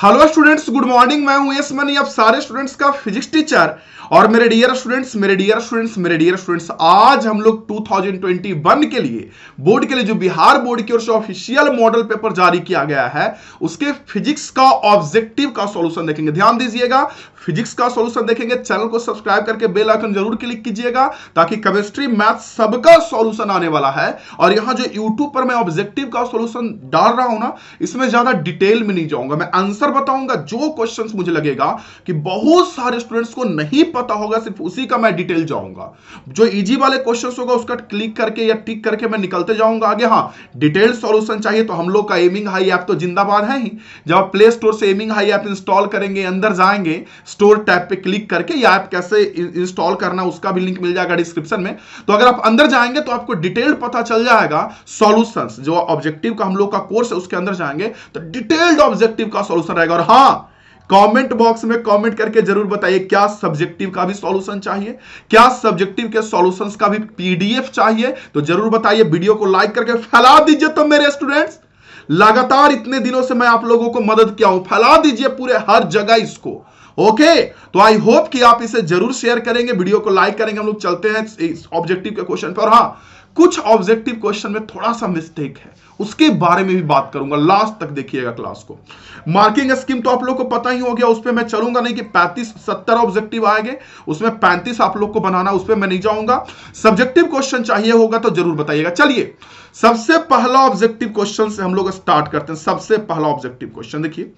Hello students, good morning. मैं हूं yes money, आप सारे स्टूडेंट्स का फिजिक्स टीचर। और मेरे डियर स्टूडेंट्स, आज हम लोग 2021 के लिए बोर्ड के लिए जो बिहार बोर्ड की ओर से ऑफिशियल मॉडल पेपर जारी किया गया है उसके फिजिक्स का ऑब्जेक्टिव का सॉल्यूशन देखेंगे। ध्यान दीजिएगा, फिजिक्स का सॉल्यूशन देखेंगे। चैनल को सब्सक्राइब करके बेल आइकन जरूर क्लिक कीजिएगा ताकि केमिस्ट्री मैथ सबका सॉल्यूशन आने वाला है। और यहां जो यूट्यूब पर मैं ऑब्जेक्टिव का सॉल्यूशन डाल रहा हूं ना, इसमें ज्यादा डिटेल में नहीं जाऊंगा, मैं आंसर बताऊंगा। जो क्वेश्चंस मुझे लगेगा कि बहुत सारे स्टूडेंट्स को नहीं पता होगा, सिर्फ उसी का मैं डिटेल जाऊंगा। जो इजी वाले क्वेश्चंस होगा उसका क्लिक करके या टिक करके मैं निकलते जाऊंगा आगे। हाँ, डिटेल सॉल्यूशन चाहिए तो हम लोग का एमिंग हाई ऐप तो जिंदाबाद है ही। जब आप प्ले स्टोर से एमिंग हाई ऐप इंस्टॉल करेंगे, अंदर जाएंगे, स्टोर टैब पे क्लिक करके या ऐप कैसे इंस्टॉल करना उसका भी लिंक मिल जाएगा डिस्क्रिप्शन में। तो अगर आप अंदर जाएंगे तो आपको डिटेल पता चल जाएगा सॉल्यूशंस। जो ऑब्जेक्टिव का हम लोग का कोर्स है उसके अंदर जाएंगे तो डिटेल्ड ऑब्जेक्टिव का सॉल्यूशन रहेगा। और हाँ, कमेंट बॉक्स में कमेंट करके जरूर बताइए क्या सब्जेक्टिव का भी सॉल्यूशन चाहिए, क्या सब्जेक्टिव के सॉल्यूशंस का भी पीडीएफ चाहिए, तो जरूर बताइए। वीडियो को लाइक करके फैला दीजिए। तो मेरे स्टूडेंट्स, लगातार इतने दिनों से मैं आप लोगों को मदद किया हूं, फैला दीजिए पूरे हर जगह इसको। ओके, तो आई होप कि आप इसे जरूर शेयर करेंगे, वीडियो को लाइक करेंगे। हम लोग चलते हैं ऑब्जेक्टिव के क्वेश्चन पर। हाँ, कुछ ऑब्जेक्टिव क्वेश्चन में थोड़ा सा मिस्टेक है, उसके बारे में भी बात करूंगा। लास्ट तक देखिएगा क्लास को। मार्किंग स्कीम तो आप लोग को पता ही हो गया, उस पर मैं चलूंगा नहीं कि 35-70 ऑब्जेक्टिव आएंगे, उसमें 35 आप लोग को बनाना, उस पर मैं नहीं जाऊंगा। सब्जेक्टिव क्वेश्चन चाहिए होगा तो जरूर बताइएगा। चलिए, सबसे पहला ऑब्जेक्टिव क्वेश्चन से हम लोग स्टार्ट करते हैं। सबसे पहला ऑब्जेक्टिव क्वेश्चन देखिए,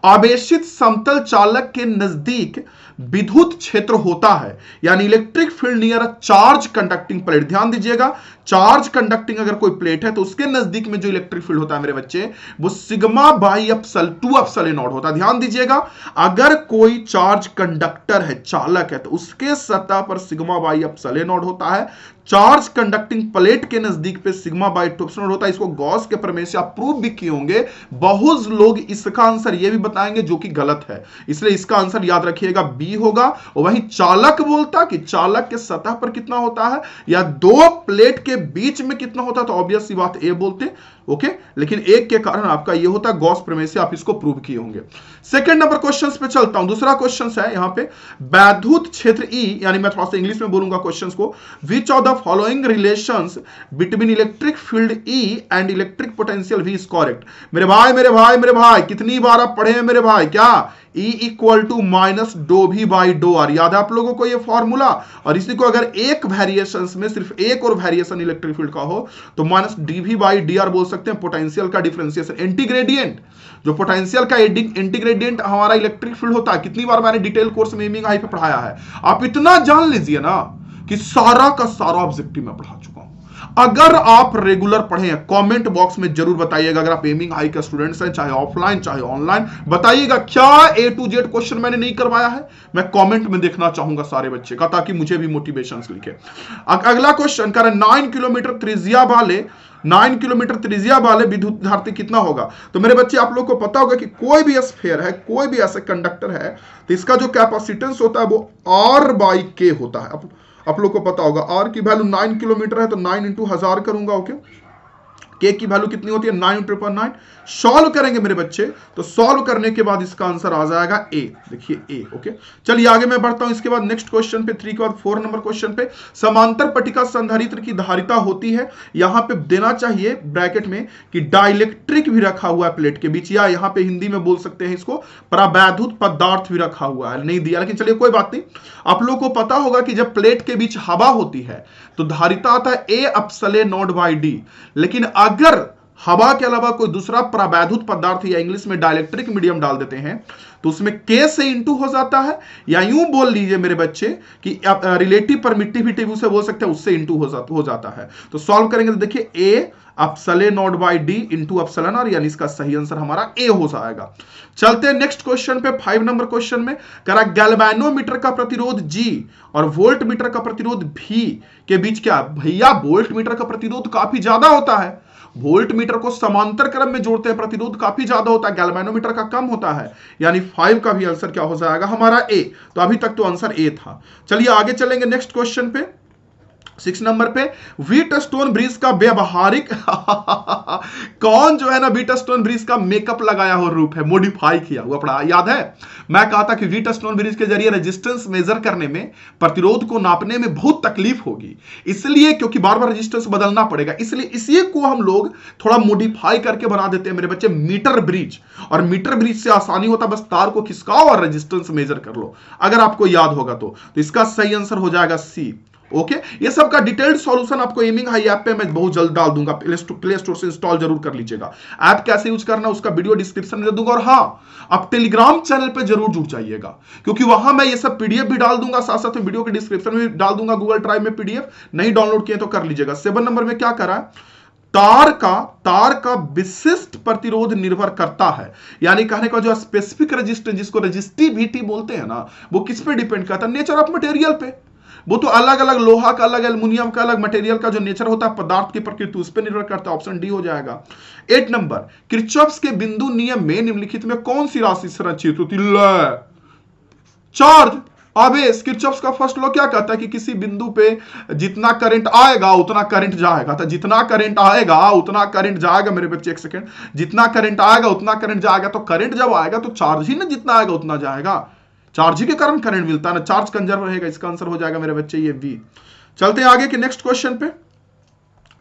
आवेशित समतल चालक के नजदीक विद्युत क्षेत्र होता है, यानी electric field near a charge conducting plate. ध्यान दीजिएगा, चार्ज कंडक्टिंग अगर कोई प्लेट है तो उसके नजदीक में जो इलेक्ट्रिक फील्ड होता है मेरे बच्चे, वो sigma by epsilon 2 epsilon not होता है। ध्यान दीजिएगा, अगर कोई चार्ज कंडक्टर है, चालक है, तो उसके सतह पर सिग्मा बाई एप्सिलॉन नॉट होता है। चार्ज कंडक्टिंग प्लेट के नजदीक पे सिग्मा बाई 2 एप्सिलॉन होता है। इसको गॉस के प्रमेय से आप प्रूव भी किए होंगे। बहुत लोग इसका आंसर ये भी बताएंगे जो कि गलत है, इसलिए इसका आंसर याद रखिएगा बी होगा। और वहीं चालक बोलता कि चालक के सतह पर कितना होता है या दो प्लेट के बीच में कितना होता है, तो ऑब्वियस सी बात ए बोलते। ओके, लेकिन एक के कारण आपका ये होता है, गॉस प्रमेय से आप इसको प्रूव किए होंगे। सेकंड नंबर क्वेश्चन पे चलता हूं। दूसरा क्वेश्चन है यहां पे, वैद्युत क्षेत्र ई, यानी मैं थोड़ा सा इंग्लिश में बोलूंगा क्वेश्चन को। Which of the following relations between electric field E and electric potential V is correct. मेरे भाई कितनी बार आप पढ़े हैं मेरे भाई? क्या E equal to minus d V by d r, याद है आप लोगों को ये फॉर्मूला? और इसी को अगर एक वेरिएशन में सिर्फ एक और वेरिएशन इलेक्ट्रिक फील्ड का हो तो माइनस डी भी बाई डी आर बोल सकते हैं। पोटेंशियल का डिफरेंशिएशन, इंटीग्रेडियंट, जो पोटेंशियल का इंटीग्रेडियंट हमारा इलेक्ट्रिक फील्ड होता है। कितनी बार मैंने डिटेल कोर्स में एमिंग हाई पे पढ़ाया है, आप इतना जान लीजिए ना कि सारा का सारा ऑब्जेक्टिव मैं पढ़ा चुका हूं। अगर आप रेगुलर पढ़े हैं, कमेंट बॉक्स में जरूर बताइएगा। अगर आप एमिंग हाई के स्टूडेंट्स हैं, चाहे ऑफलाइन चाहे ऑनलाइन, बताइएगा क्या ए टू जेड क्वेश्चन मैंने नहीं करवाया है। मैं कमेंट में देखना चाहूंगा सारे बच्चे का, ताकि मुझे भी मोटिवेशन लिखे। अगला क्वेश्चन कह रहे 9 किलोमीटर त्रिज्या वाले विद्युत धारिता कितना होगा। तो मेरे बच्चे, आप लोग को पता होगा कि कोई भी स्फीयर है, कोई भी ऐसा कंडक्टर है, तो इसका जो कैपेसिटेंस होता है वो R बाई के होता है। आप लोग को पता होगा आर की वैल्यू 9 किलोमीटर है तो 9 इंटू 1000 करूंगा। ओके, के की वैल्यू कितनी होती है? 9 इंटू 9। सॉल्व करेंगे मेरे बच्चे, तो सॉल्व करने के बाद इसका आंसर आ जाएगा ए। देखिए ए। ओके, चलिए आगे मैं बढ़ता हूं। इसके बाद नेक्स्ट क्वेश्चन पे 3 के बाद 4 नंबर क्वेश्चन पे, समांतर पट्टिका संधारित्र की धारिता होती है, यहां पे देना चाहिए ब्रैकेट में कि डाइलेक्ट्रिक भी रखा हुआ है प्लेट के बीच, या यहां पे हिंदी में बोल सकते हैं इसको परावैद्युत पदार्थ भी रखा हुआ है। नहीं दिया, लेकिन चलिए कोई बात नहीं। आप लोग को पता होगा कि जब प्लेट के बीच हवा होती है तो धारिता आता है ए एप्सिलॉन नॉट बाई डी। लेकिन अगर हवा के अलावा कोई दूसरा परावैद्युत पदार्थ या इंग्लिश में डाइलेक्ट्रिक मीडियम डाल देते हैं तो उसमें के से इंटू हो जाता है, या यूं बोल लीजिए मेरे बच्चे कि रिलेटिव परमिटिविटी उसे बोल सकते हैं, उससे इंटू हो जाता है। तो सॉल्व करेंगे तो देखिए A epsilon naught by d into epsilon r, यानी इसका सही आंसर हमारा ए हो जाएगा। चलते हैं नेक्स्ट क्वेश्चन पे। 5 नंबर क्वेश्चन में करा गैल्वेनोमीटर का प्रतिरोध G और वोल्ट मीटर का प्रतिरोध V के बीच क्या? भैया, वोल्ट मीटर का प्रतिरोध काफी ज्यादा होता है, वोल्ट मीटर को समांतर क्रम में जोड़ते हैं, प्रतिरोध काफी ज्यादा होता है, गैल्वेनोमीटर का कम होता है, यानी 5 का भी आंसर क्या हो जाएगा हमारा ए। तो अभी तक तो आंसर ए था। चलिए आगे चलेंगे नेक्स्ट क्वेश्चन पे। 6 नंबर पे व्हीटस्टोन ब्रिज का व्यवहारिक कौन जो है ना व्हीटस्टोन ब्रिज का मेकअप लगाया हुआ रूप है, मॉडिफाई किया हुआ पड़ा, याद है? मैं कहा था कि व्हीटस्टोन ब्रिज के जरिए रेजिस्टेंस मेजर करने में, प्रतिरोध को नापने में बहुत तकलीफ होगी, इसलिए क्योंकि बार बार रेजिस्टेंस बदलना पड़ेगा, इसलिए इसी को हम लोग थोड़ा मॉडिफाई करके बना देते हैं मेरे बच्चे मीटर ब्रिज। और मीटर ब्रिज से आसानी होता, बस तार को खिसकाओ और रेजिस्टेंस मेजर कर लो, अगर आपको याद होगा तो इसका सही आंसर हो जाएगा सी। ओके, ये सब का डिटेल्ड सॉल्यूशन आपको एमिंग हाई ऐप पे मैं बहुत जल्द डाल दूंगा, प्ले स्टोर से इंस्टॉल जरूर कर लीजिएगा। ऐप कैसे यूज करना उसका वीडियो डिस्क्रिप्शन में दे दूंगा। और हाँ, आप टेलीग्राम चैनल पे जरूर जुड़ जाइएगा, क्योंकि वहां मैं ये सब पीडीएफ भी डाल दूंगा, साथ साथ में वीडियो के डिस्क्रिप्शन में डाल दूंगा गूगल ड्राइव में पीडीएफ। नहीं डाउनलोड किए तो कर लीजिएगा। 7 नंबर में क्या करा है, तार का विशिष्ट प्रतिरोध निर्भर करता है, यानी कहने का जो स्पेसिफिक रेजिस्टेंस जिसको रेजिस्टिविटी बोलते हैं ना, वो किस पे डिपेंड करता है, नेचर ऑफ मटेरियल पे। वो तो अलग अलग लोहा का अलग, एल्युमिनियम का अलग, मटेरियल का जो नेचर होता है, पदार्थ की प्रकृति, उस पर निर्भर करता है। ऑप्शन डी हो जाएगा। 8 नंबर, किरचॉफ के बिंदु नियम में निम्नलिखित में कौन सी राशि संरक्षित होती है? चार्ज, आवेश। किरचॉफ का फर्स्ट लॉ क्या कहता है कि किसी बिंदु पे जितना करंट आएगा उतना करंट जाएगा, तो जितना करंट आएगा उतना करंट जाएगा मेरे बच्चे, एक सेकंड, जितना करंट आएगा उतना करंट जाएगा, तो करंट जब आएगा तो चार्ज ही ना जितना आएगा उतना जाएगा, चार्ज ही के कारण करंट मिलता है ना, चार्ज कंजर्व रहेगा। इसका आंसर हो जाएगा मेरे बच्चे ये बी। चलते हैं आगे के नेक्स्ट क्वेश्चन पे।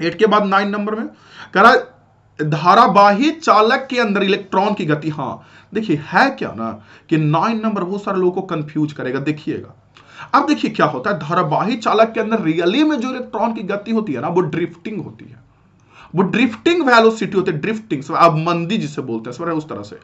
8 के बाद 9 नंबर में कह रहा है धारावाही चालक के अंदर इलेक्ट्रॉन की गति। हाँ देखिए है क्या ना कि 9 नंबर बहुत सारे लोगों को कंफ्यूज करेगा, देखिएगा। अब देखिए क्या होता है, धारावाही चालक के अंदर रियली में जो इलेक्ट्रॉन की गति होती है ना, वो ड्रिफ्टिंग होती है, वो ड्रिफ्टिंग वेलोसिटी होती है, ड्रिफ्टिंग, अब मंदी जिसे बोलते हैं उस तरह से।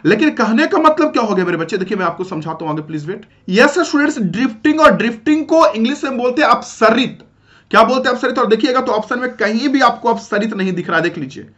लेकिन कहने का मतलब क्या हो गया मेरे बच्चे, देखिए मैं आपको समझाता हूं आगे, please wait. Yes students, drifting, और ड्रिफ्टिंग को इंग्लिश में बोलते हैं अपसरित। क्या बोलते हैं? अपसरित। और देखिएगा तो ऑप्शन में कहीं भी आपको अपसरित नहीं दिख रहा है, देख लीजिए,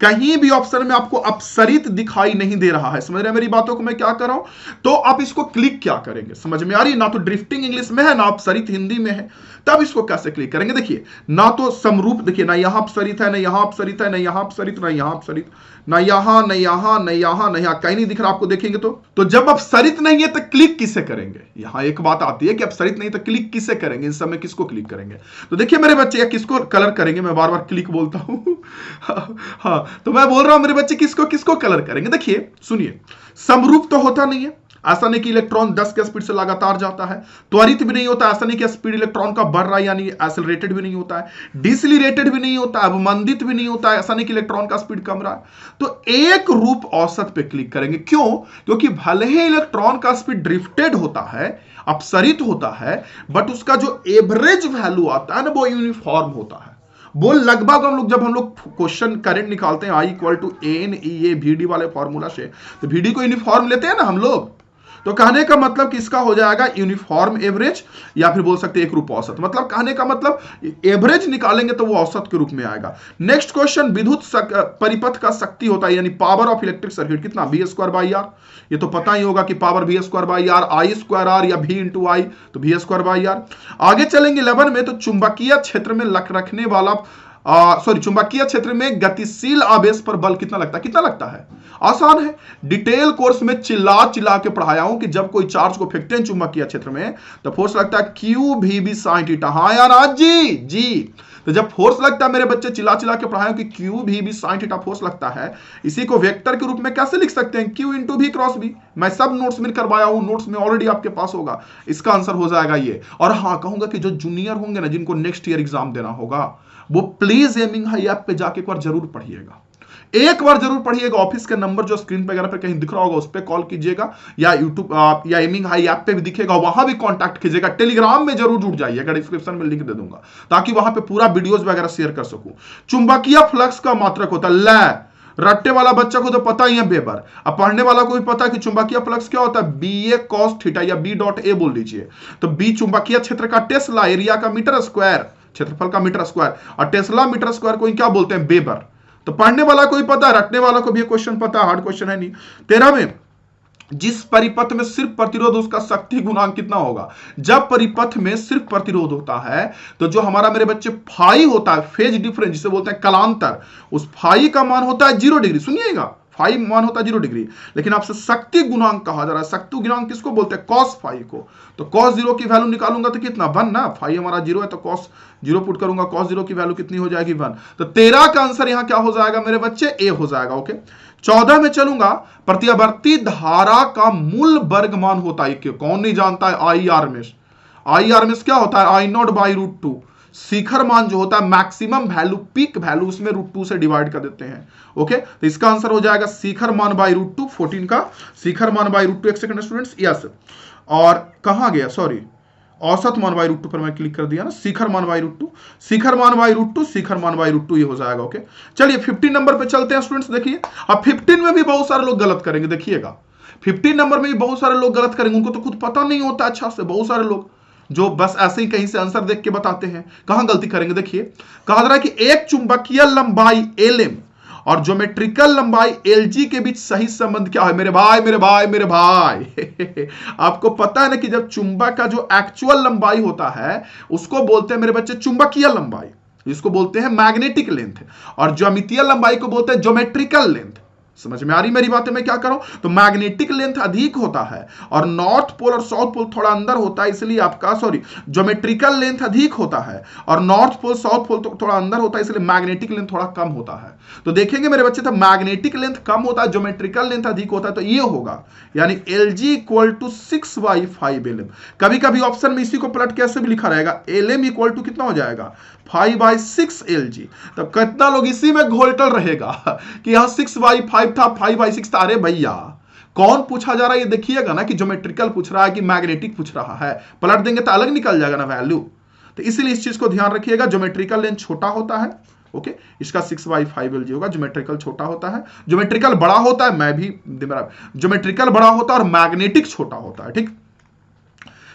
कहीं भी ऑप्शन में आपको अपसरित दिखाई नहीं दे रहा है। समझ रहे हैं मेरी बातों को मैं क्या कर रहा हूं? तो आप इसको क्लिक क्या करेंगे, समझ में आ रही? ना तो ड्रिफ्टिंग इंग्लिश में है, ना अपसरित हिंदी में है, तब इसको कैसे क्लिक करेंगे? देखिए ना तो समरूप, देखिए ना यहां अपसरित है, ना यहां अपसरित है, ना यहां अपसरित, ना यहां अपसरित, ना यहां, ना यहां, ना यहां, ना यहां, कहीं नहीं दिख रहा आपको, देखेंगे तो जब अपसरित नहीं है तो क्लिक किसे करेंगे? यहां एक बात आती है कि अपसरित नहीं तो क्लिक किसे करेंगे, इस समय किसको क्लिक करेंगे? तो देखिए मेरे बच्चे, किसको कलर करेंगे, मैं बार बार क्लिक बोलता हूं हाँ, तो मैं बोल रहा हूं मेरे बच्चे किसको किसको कलर करेंगे। देखिए सुनिए, समरूप तो होता नहीं है, ऐसा नहीं कि इलेक्ट्रॉन 10 के स्पीड से लगातार जाता है, त्वरित भी नहीं होता, ऐसा नहीं कि स्पीड इलेक्ट्रॉन का बढ़ रहा है यानी एक्सेलरेटेड भी नहीं होता है, डिसलिरेटेड भी नहीं होता है, अवमंदित भी नहीं होता है, ऐसा नहीं कि इलेक्ट्रॉन का स्पीड कम रहा है। तो एक रूप औसत पे क्लिक करेंगे। क्यों? क्योंकि भले ही इलेक्ट्रॉन का स्पीड ड्रिफ्टेड होता है, अपसरित होता है, बट उसका जो एवरेज वैल्यू आता है ना, वो यूनिफॉर्म होता है। वो लगभग जब हम लोग क्वेश्चन करंट निकालते हैं I = NEA VD वाले फॉर्मूला से, तो VD को यूनिफॉर्म लेते हैं ना हम लोग, तो कहने का मतलब किसका हो जाएगा, यूनिफॉर्म एवरेज, या फिर बोल सकते हैं एक रूप औसत। मतलब कहने का मतलब एवरेज निकालेंगे तो वो औसत के रूप में आएगा। नेक्स्ट क्वेश्चन, विद्युत परिपथ का शक्ति होता है यानी पावर ऑफ इलेक्ट्रिक सर्किट कितना, V²/R। ये तो पता ही होगा कि पावर V²/R, I²R या V × I, तो V²/R। आगे चलेंगे 11 में, तो चुंबकीय क्षेत्र में रखने वाला चुंबकीय क्षेत्र में गतिशील आवेश पर बल कितना लगता है? कितना लगता है? आसान है, डिटेल कोर्स में चिल्ला चिल्ला के पढ़ाया हूं कि जब कोई चार्ज को फेंकते हैं चुंबकीय क्षेत्र में तो फोर्स लगता है QVB sin θ। हाँ यार आज जी, तो जब फोर्स लगता है मेरे बच्चे, चिल्ला चिल्ला के पढ़ाया कि QVB sin θ फोर्स लगता है, इसी को वेक्टर के रूप में कैसे लिख सकते हैं? Q × V × V। मैं सब नोट्स में करवाया हूं, नोट्स में ऑलरेडी आपके पास होगा। इसका आंसर हो जाएगा ये। और हाँ कहूंगा कि जो जूनियर होंगे ना, जिनको नेक्स्ट ईयर एग्जाम देना होगा, वो प्लीज एमिंग हाई ऐप पे जाके एक बार जरूर पढ़िएगा, एक बार जरूर पढ़िएगा। ऑफिस के नंबर जो स्क्रीन पे वगैरह पे कहीं दिख रहा होगा उस पे कॉल कीजिएगा, या यूट्यूब या एमिंग हाई ऐप पे भी दिखेगा, वहां भी कांटेक्ट कीजिएगा। टेलीग्राम में जरूर जुड़ जाइएगा, डिस्क्रिप्शन में लिंक दे दूंगा, ताकि वहां पे पूरा वीडियोस वगैरह शेयर कर सकूं। चुंबकीय फ्लक्स का मात्रक होता है रट्टे वाला बच्चा को तो पता ही है वेबर, अब पढ़ने वाला को भी पता है कि चुंबकीय फ्लक्स क्या होता है, BA cos θ या B.A बोल लीजिए। तो B चुंबकीय क्षेत्र का टेस्ला, एरिया का मीटर स्क्वायर, क्षेत्रफल का मीटर स्क्वायर, और टेस्ला मीटर स्क्वायर को क्या बोलते हैं, वेबर। तो पढ़ने वाला को भी पता है, रटने वाला को भी क्वेश्चन पता है, हार्ड क्वेश्चन है नहीं। 13 में, जिस परिपथ में सिर्फ प्रतिरोध, उसका शक्ति गुणांक कितना होगा? जब परिपथ में सिर्फ प्रतिरोध होता है तो जो हमारा मेरे बच्चे फाई होता है, फेज डिफरेंस जिसे बोलते हैं कलांतर, उस फाई का मान होता है 0 डिग्री। सुनिएगा, फाई मान होता है 0 डिग्री, लेकिन आपसे शक्ति गुणांक कहा जा रहा है। शक्ति गुणांक किसको बोलते हैं? कॉस फाई को। तो कॉस 0 की वैल्यू निकालूंगा तो कितना 1 ना, फाई हमारा 0 है तो कॉस 0 पुट करूंगा, कॉस 0 की वैल्यू कितनी हो जाएगी 1। तो 13 का आंसर यहां क्या हो जाएगा मेरे बच्चे? ए हो जाएगा। ओके 14 में चलूंगा, प्रत्यावर्ती धारा का मूल वर्ग मान होता है क्यों? कौन नहीं जानता है? आई आरएमएस। आई आरएमएस क्या होता है? आई नॉट बाई रूट 2। शिखर मान जो होता है मैक्सिमम वैल्यू, पीक वैल्यू, उसमें रूट 2 से डिवाइड कर देते हैं। ओके तो इसका आंसर हो जाएगा शिखर मान बाई रूट 2, 14 का शिखर मान बाई रूट 2। एक सेकंड स्टूडेंट्स, यस। और कहां गया? सॉरी, औसत मान बाई रूट 2 पर मैं क्लिक कर दिया ना। शिखर मान बाई रूट 2, शिखर मान बाई रूट 2, शिखर मान बाई रूट 2 ये हो जाएगा। ओके चलिए 15 नंबर पे चलते हैं स्टूडेंट्स। देखिए अब 15 में भी बहुत सारे लोग गलत करेंगे, देखिएगा 15 नंबर में भी बहुत सारे लोग गलत करेंगे, उनको तो खुद पता नहीं होता अच्छा से। बहुत सारे लोग जो बस ऐसे ही कहीं से आंसर देख के बताते हैं, कहां गलती करेंगे? देखिए कहा जा रहा है कि एक चुंबकीय लंबाई LM और ज्योमेट्रिकल लंबाई LG के बीच सही संबंध क्या है? मेरे भाई मेरे भाई मेरे भाई आपको पता है ना कि जब चुंबक का जो एक्चुअल लंबाई होता है उसको बोलते हैं मेरे बच्चे चुंबकीय लंबाई, जिसको बोलते हैं मैग्नेटिक लेंथ, और ज्यामितीय लंबाई को बोलते हैं ज्योमेट्रिकल लेंथ। समझ में आ रही मेरी बातें? मैं क्या करूं? तो मैग्नेटिक लेंथ अधिक होता है और नॉर्थ पोल और साउथ पोल थोड़ा अंदर होता है, इसलिए आपका ज्योमेट्रिकल लेंथ अधिक होता है और नॉर्थ पोल साउथ पोल तो थोड़ा अंदर होता है, इसलिए मैग्नेटिक लेंथ थोड़ा कम होता है। तो देखेंगे मेरे बच्चे, तो मैग्नेटिक लेंथ कम होता है, ज्योमेट्रिकल लेंथ अधिक होता है, तो ये होगा यानी LG इक्वल टू 6/5 LM। कभी कभी ऑप्शन में इसी को पलट कैसे भी लिखा रहेगा, LM इक्वल टू कितना हो जाएगा? 5/6 LG। तब कितना लोग इसी में घोलटल रहेगा कि यहां 6/5 था, 5/6 था। अरे भैया कौन पूछा जा रहा है ये देखिएगा ना, कि ज्योमेट्रिकल पूछ रहा है कि मैग्नेटिक पूछ रहा है। पलट देंगे तो अलग निकल जाएगा ना वैल्यू। तो इसीलिए इस चीज को ध्यान रखिएगा, ज्योमेट्रिकल लेंथ छोटा होता है। ओके इसका 6/5 LG होगा, ज्योमेट्रिकल छोटा होता है, ज्योमेट्रिकल बड़ा होता है, मैं भी ज्योमेट्रिकल बड़ा होता है और मैग्नेटिक छोटा होता है। ठीक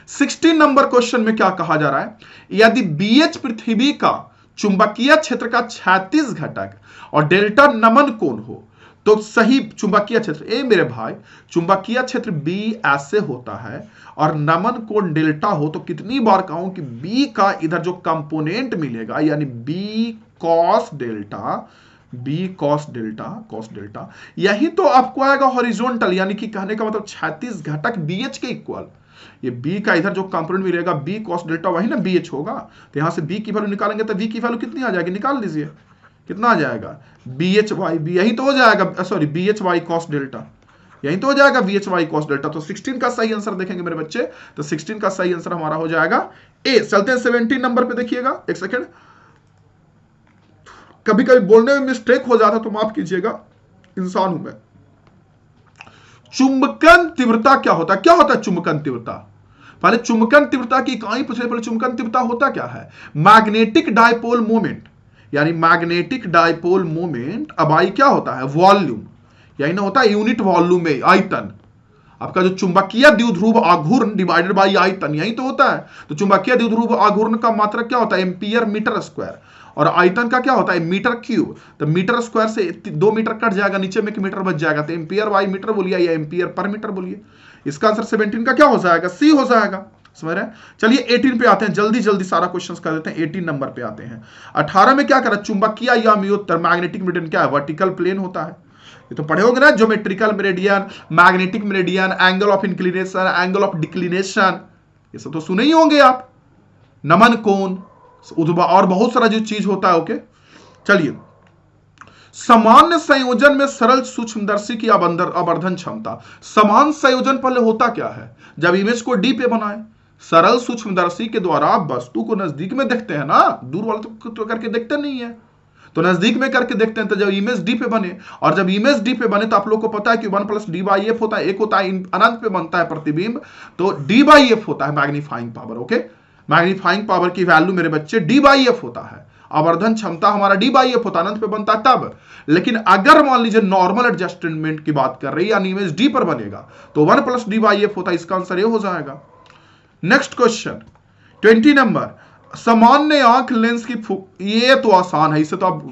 16 नंबर क्वेश्चन में क्या कहा जा रहा है? यदि BH पृथ्वी का चुंबकीय क्षेत्र का 36 घटक और डेल्टा नमन कोण हो तो सही चुंबकीय क्षेत्र, ए मेरे भाई चुंबकीय क्षेत्र B ऐसे होता है और नमन कोण डेल्टा हो, तो कितनी बार कहूं कि B का इधर जो कंपोनेंट मिलेगा यानी B cos डेल्टा यही तो आपको आएगा हॉरिजॉन्टल, यानी कि कहने का मतलब 36 घटक BH के इक्वल। ये B का इधर जो कंपोनेंट मिलेगा B cos डेल्टा वही ना BH होगा। तो यहां से B की वैल्यू निकालेंगे तो V की वैल्यू कितनी आ जाएगी? निकाल लीजिए कितना आ जाएगा? BHY यही तो हो जाएगा, सॉरी BHY cos डेल्टा यही तो हो जाएगा, BHY cos डेल्टा। तो 16 का सही आंसर देखेंगे मेरे बच्चे, तो 16 का सही आंसर हमारा हो जाएगा ए। चलते हैं 17 नंबर पे, देखिएगा एक सेकेंड, कभी कभी बोलने में मिस्टेक हो जाता तो माफ कीजिएगा, इंसान हूं मैं। चुंबकन तीव्रता क्या होता है? क्या होता है चुंबकन तीव्रता? पहले चुंबकन तीव्रता की इकाई पूछे, पहले चुंबकन तीव्रता होता क्या है? मैग्नेटिक डायपोल मोमेंट, यानी मैग्नेटिक डायपोल मोमेंट। अब आई क्या होता है? वॉल्यूम, यही ना होता है यूनिट वॉल्यूम में आयतन। आपका जो चुंबकीय द्विध्रुव आघूर्ण डिवाइडेड बाई आयतन, यही तो होता है। तो चुंबकीय द्विध्रुव आघूर्ण का मात्रक क्या होता है? एम्पियर मीटर स्क्वायर, और आयतन का क्या होता है? Metre cube. तो मीटर स्क्वायर से 2 मीटर कट जाएगा, नीचे में 1 मीटर बच जाएगा, तो एम्पियर बाई मीटर बोलिए या एम्पियर पर मीटर बोलिए। इसका आंसर 17 का क्या हो जाएगा? सी हो जाएगा। समझ रहे हैं? चलिए 18 पे आते हैं, जल्दी जल्दी सारा क्वेश्चंस कर देते हैं। 18 नंबर पे आते हैं। 18 में क्या करा? चुंबकीय या म्योत्तर मैग्नेटिक मेरिडियन क्या है? वर्टिकल प्लेन होता है। ये तो पढ़े होंगे ना, geometrical meridian, magnetic meridian, angle of inclination, angle of declination, ये सब तो सुने ही होंगे आप। नमन कोण और बहुत सारा जो चीज होता है। ओके चलिए, सामान्य संयोजन में सरल सूक्ष्मदर्शी की आवर्धन क्षमता। समान संयोजन पहले होता क्या है? जब इमेज को डी पे बनाए, सरल सूक्ष्मदर्शी के द्वारा आप वस्तु को नजदीक में देखते हैं ना, दूर वाले तो करके देखते नहीं है, तो नजदीक में करके देखते हैं। तो जब इमेज डी पे बने, और जब इमेज डी पे बने तो आप लोग को पता है कि 1 + d/f होता है, एक होता है अनंत पे बनता है प्रतिबिंब, तो d/f होता है magnifying power. Okay magnifying power की वैल्यू मेरे बच्चे d/f होता है। आवर्धन क्षमता हमारा d/f होता है, अनंत पे बनता है तब। लेकिन अगर मान लीजिए नॉर्मल एडजस्टमेंट की बात कर रही है, यानी इमेज डी पर बनेगा, तो 1 + d/f होता है। इसका आंसर ये हो जाएगा। नेक्स्ट क्वेश्चन 20 नंबर, सामान्य आंख लेंस की ये तो आसान है, इसे तो आप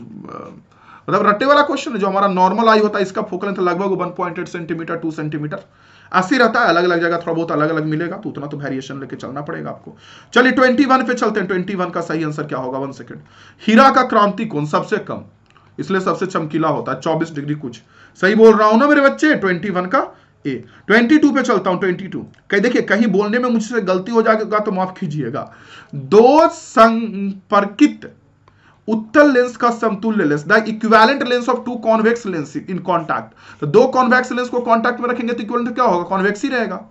मतलब रट्टे वाला क्वेश्चन है। जो हमारा नॉर्मल आई होता है, इसका फोकल लेंथ लगभग 1.8 सेंटीमीटर 2 सेंटीमीटर ऐसे रहता है। अलग अलग जगह थोड़ा बहुत अलग अलग मिलेगा, तो उतना तो वेरिएशन लेके चलना पड़ेगा आपको। चलिए 21 पे चलते हैं। 21 का सही आंसर क्या होगा? 1 सेकंड। हीरा का क्रांति कोण सबसे कम, इसलिए सबसे चमकीला होता है, 24 डिग्री कुछ। सही बोल रहा हूं ना मेरे बच्चे? 21 का ए। 22 पे चलता हूं, 22 कहीं देखिए, कहीं बोलने में मुझसे गलती हो जाएगा तो माफ कीजिएगा। दो संपर्कित उत्तल लेंस का समतुल्य lens, the equivalent lens of two convex lens in contact. तो दो कॉन्वेक्स लेंस को कॉन्टैक्ट में रखेंगे तो इक्विवेलेंट क्या होगा? कॉन्वेक्स ही रहेगा।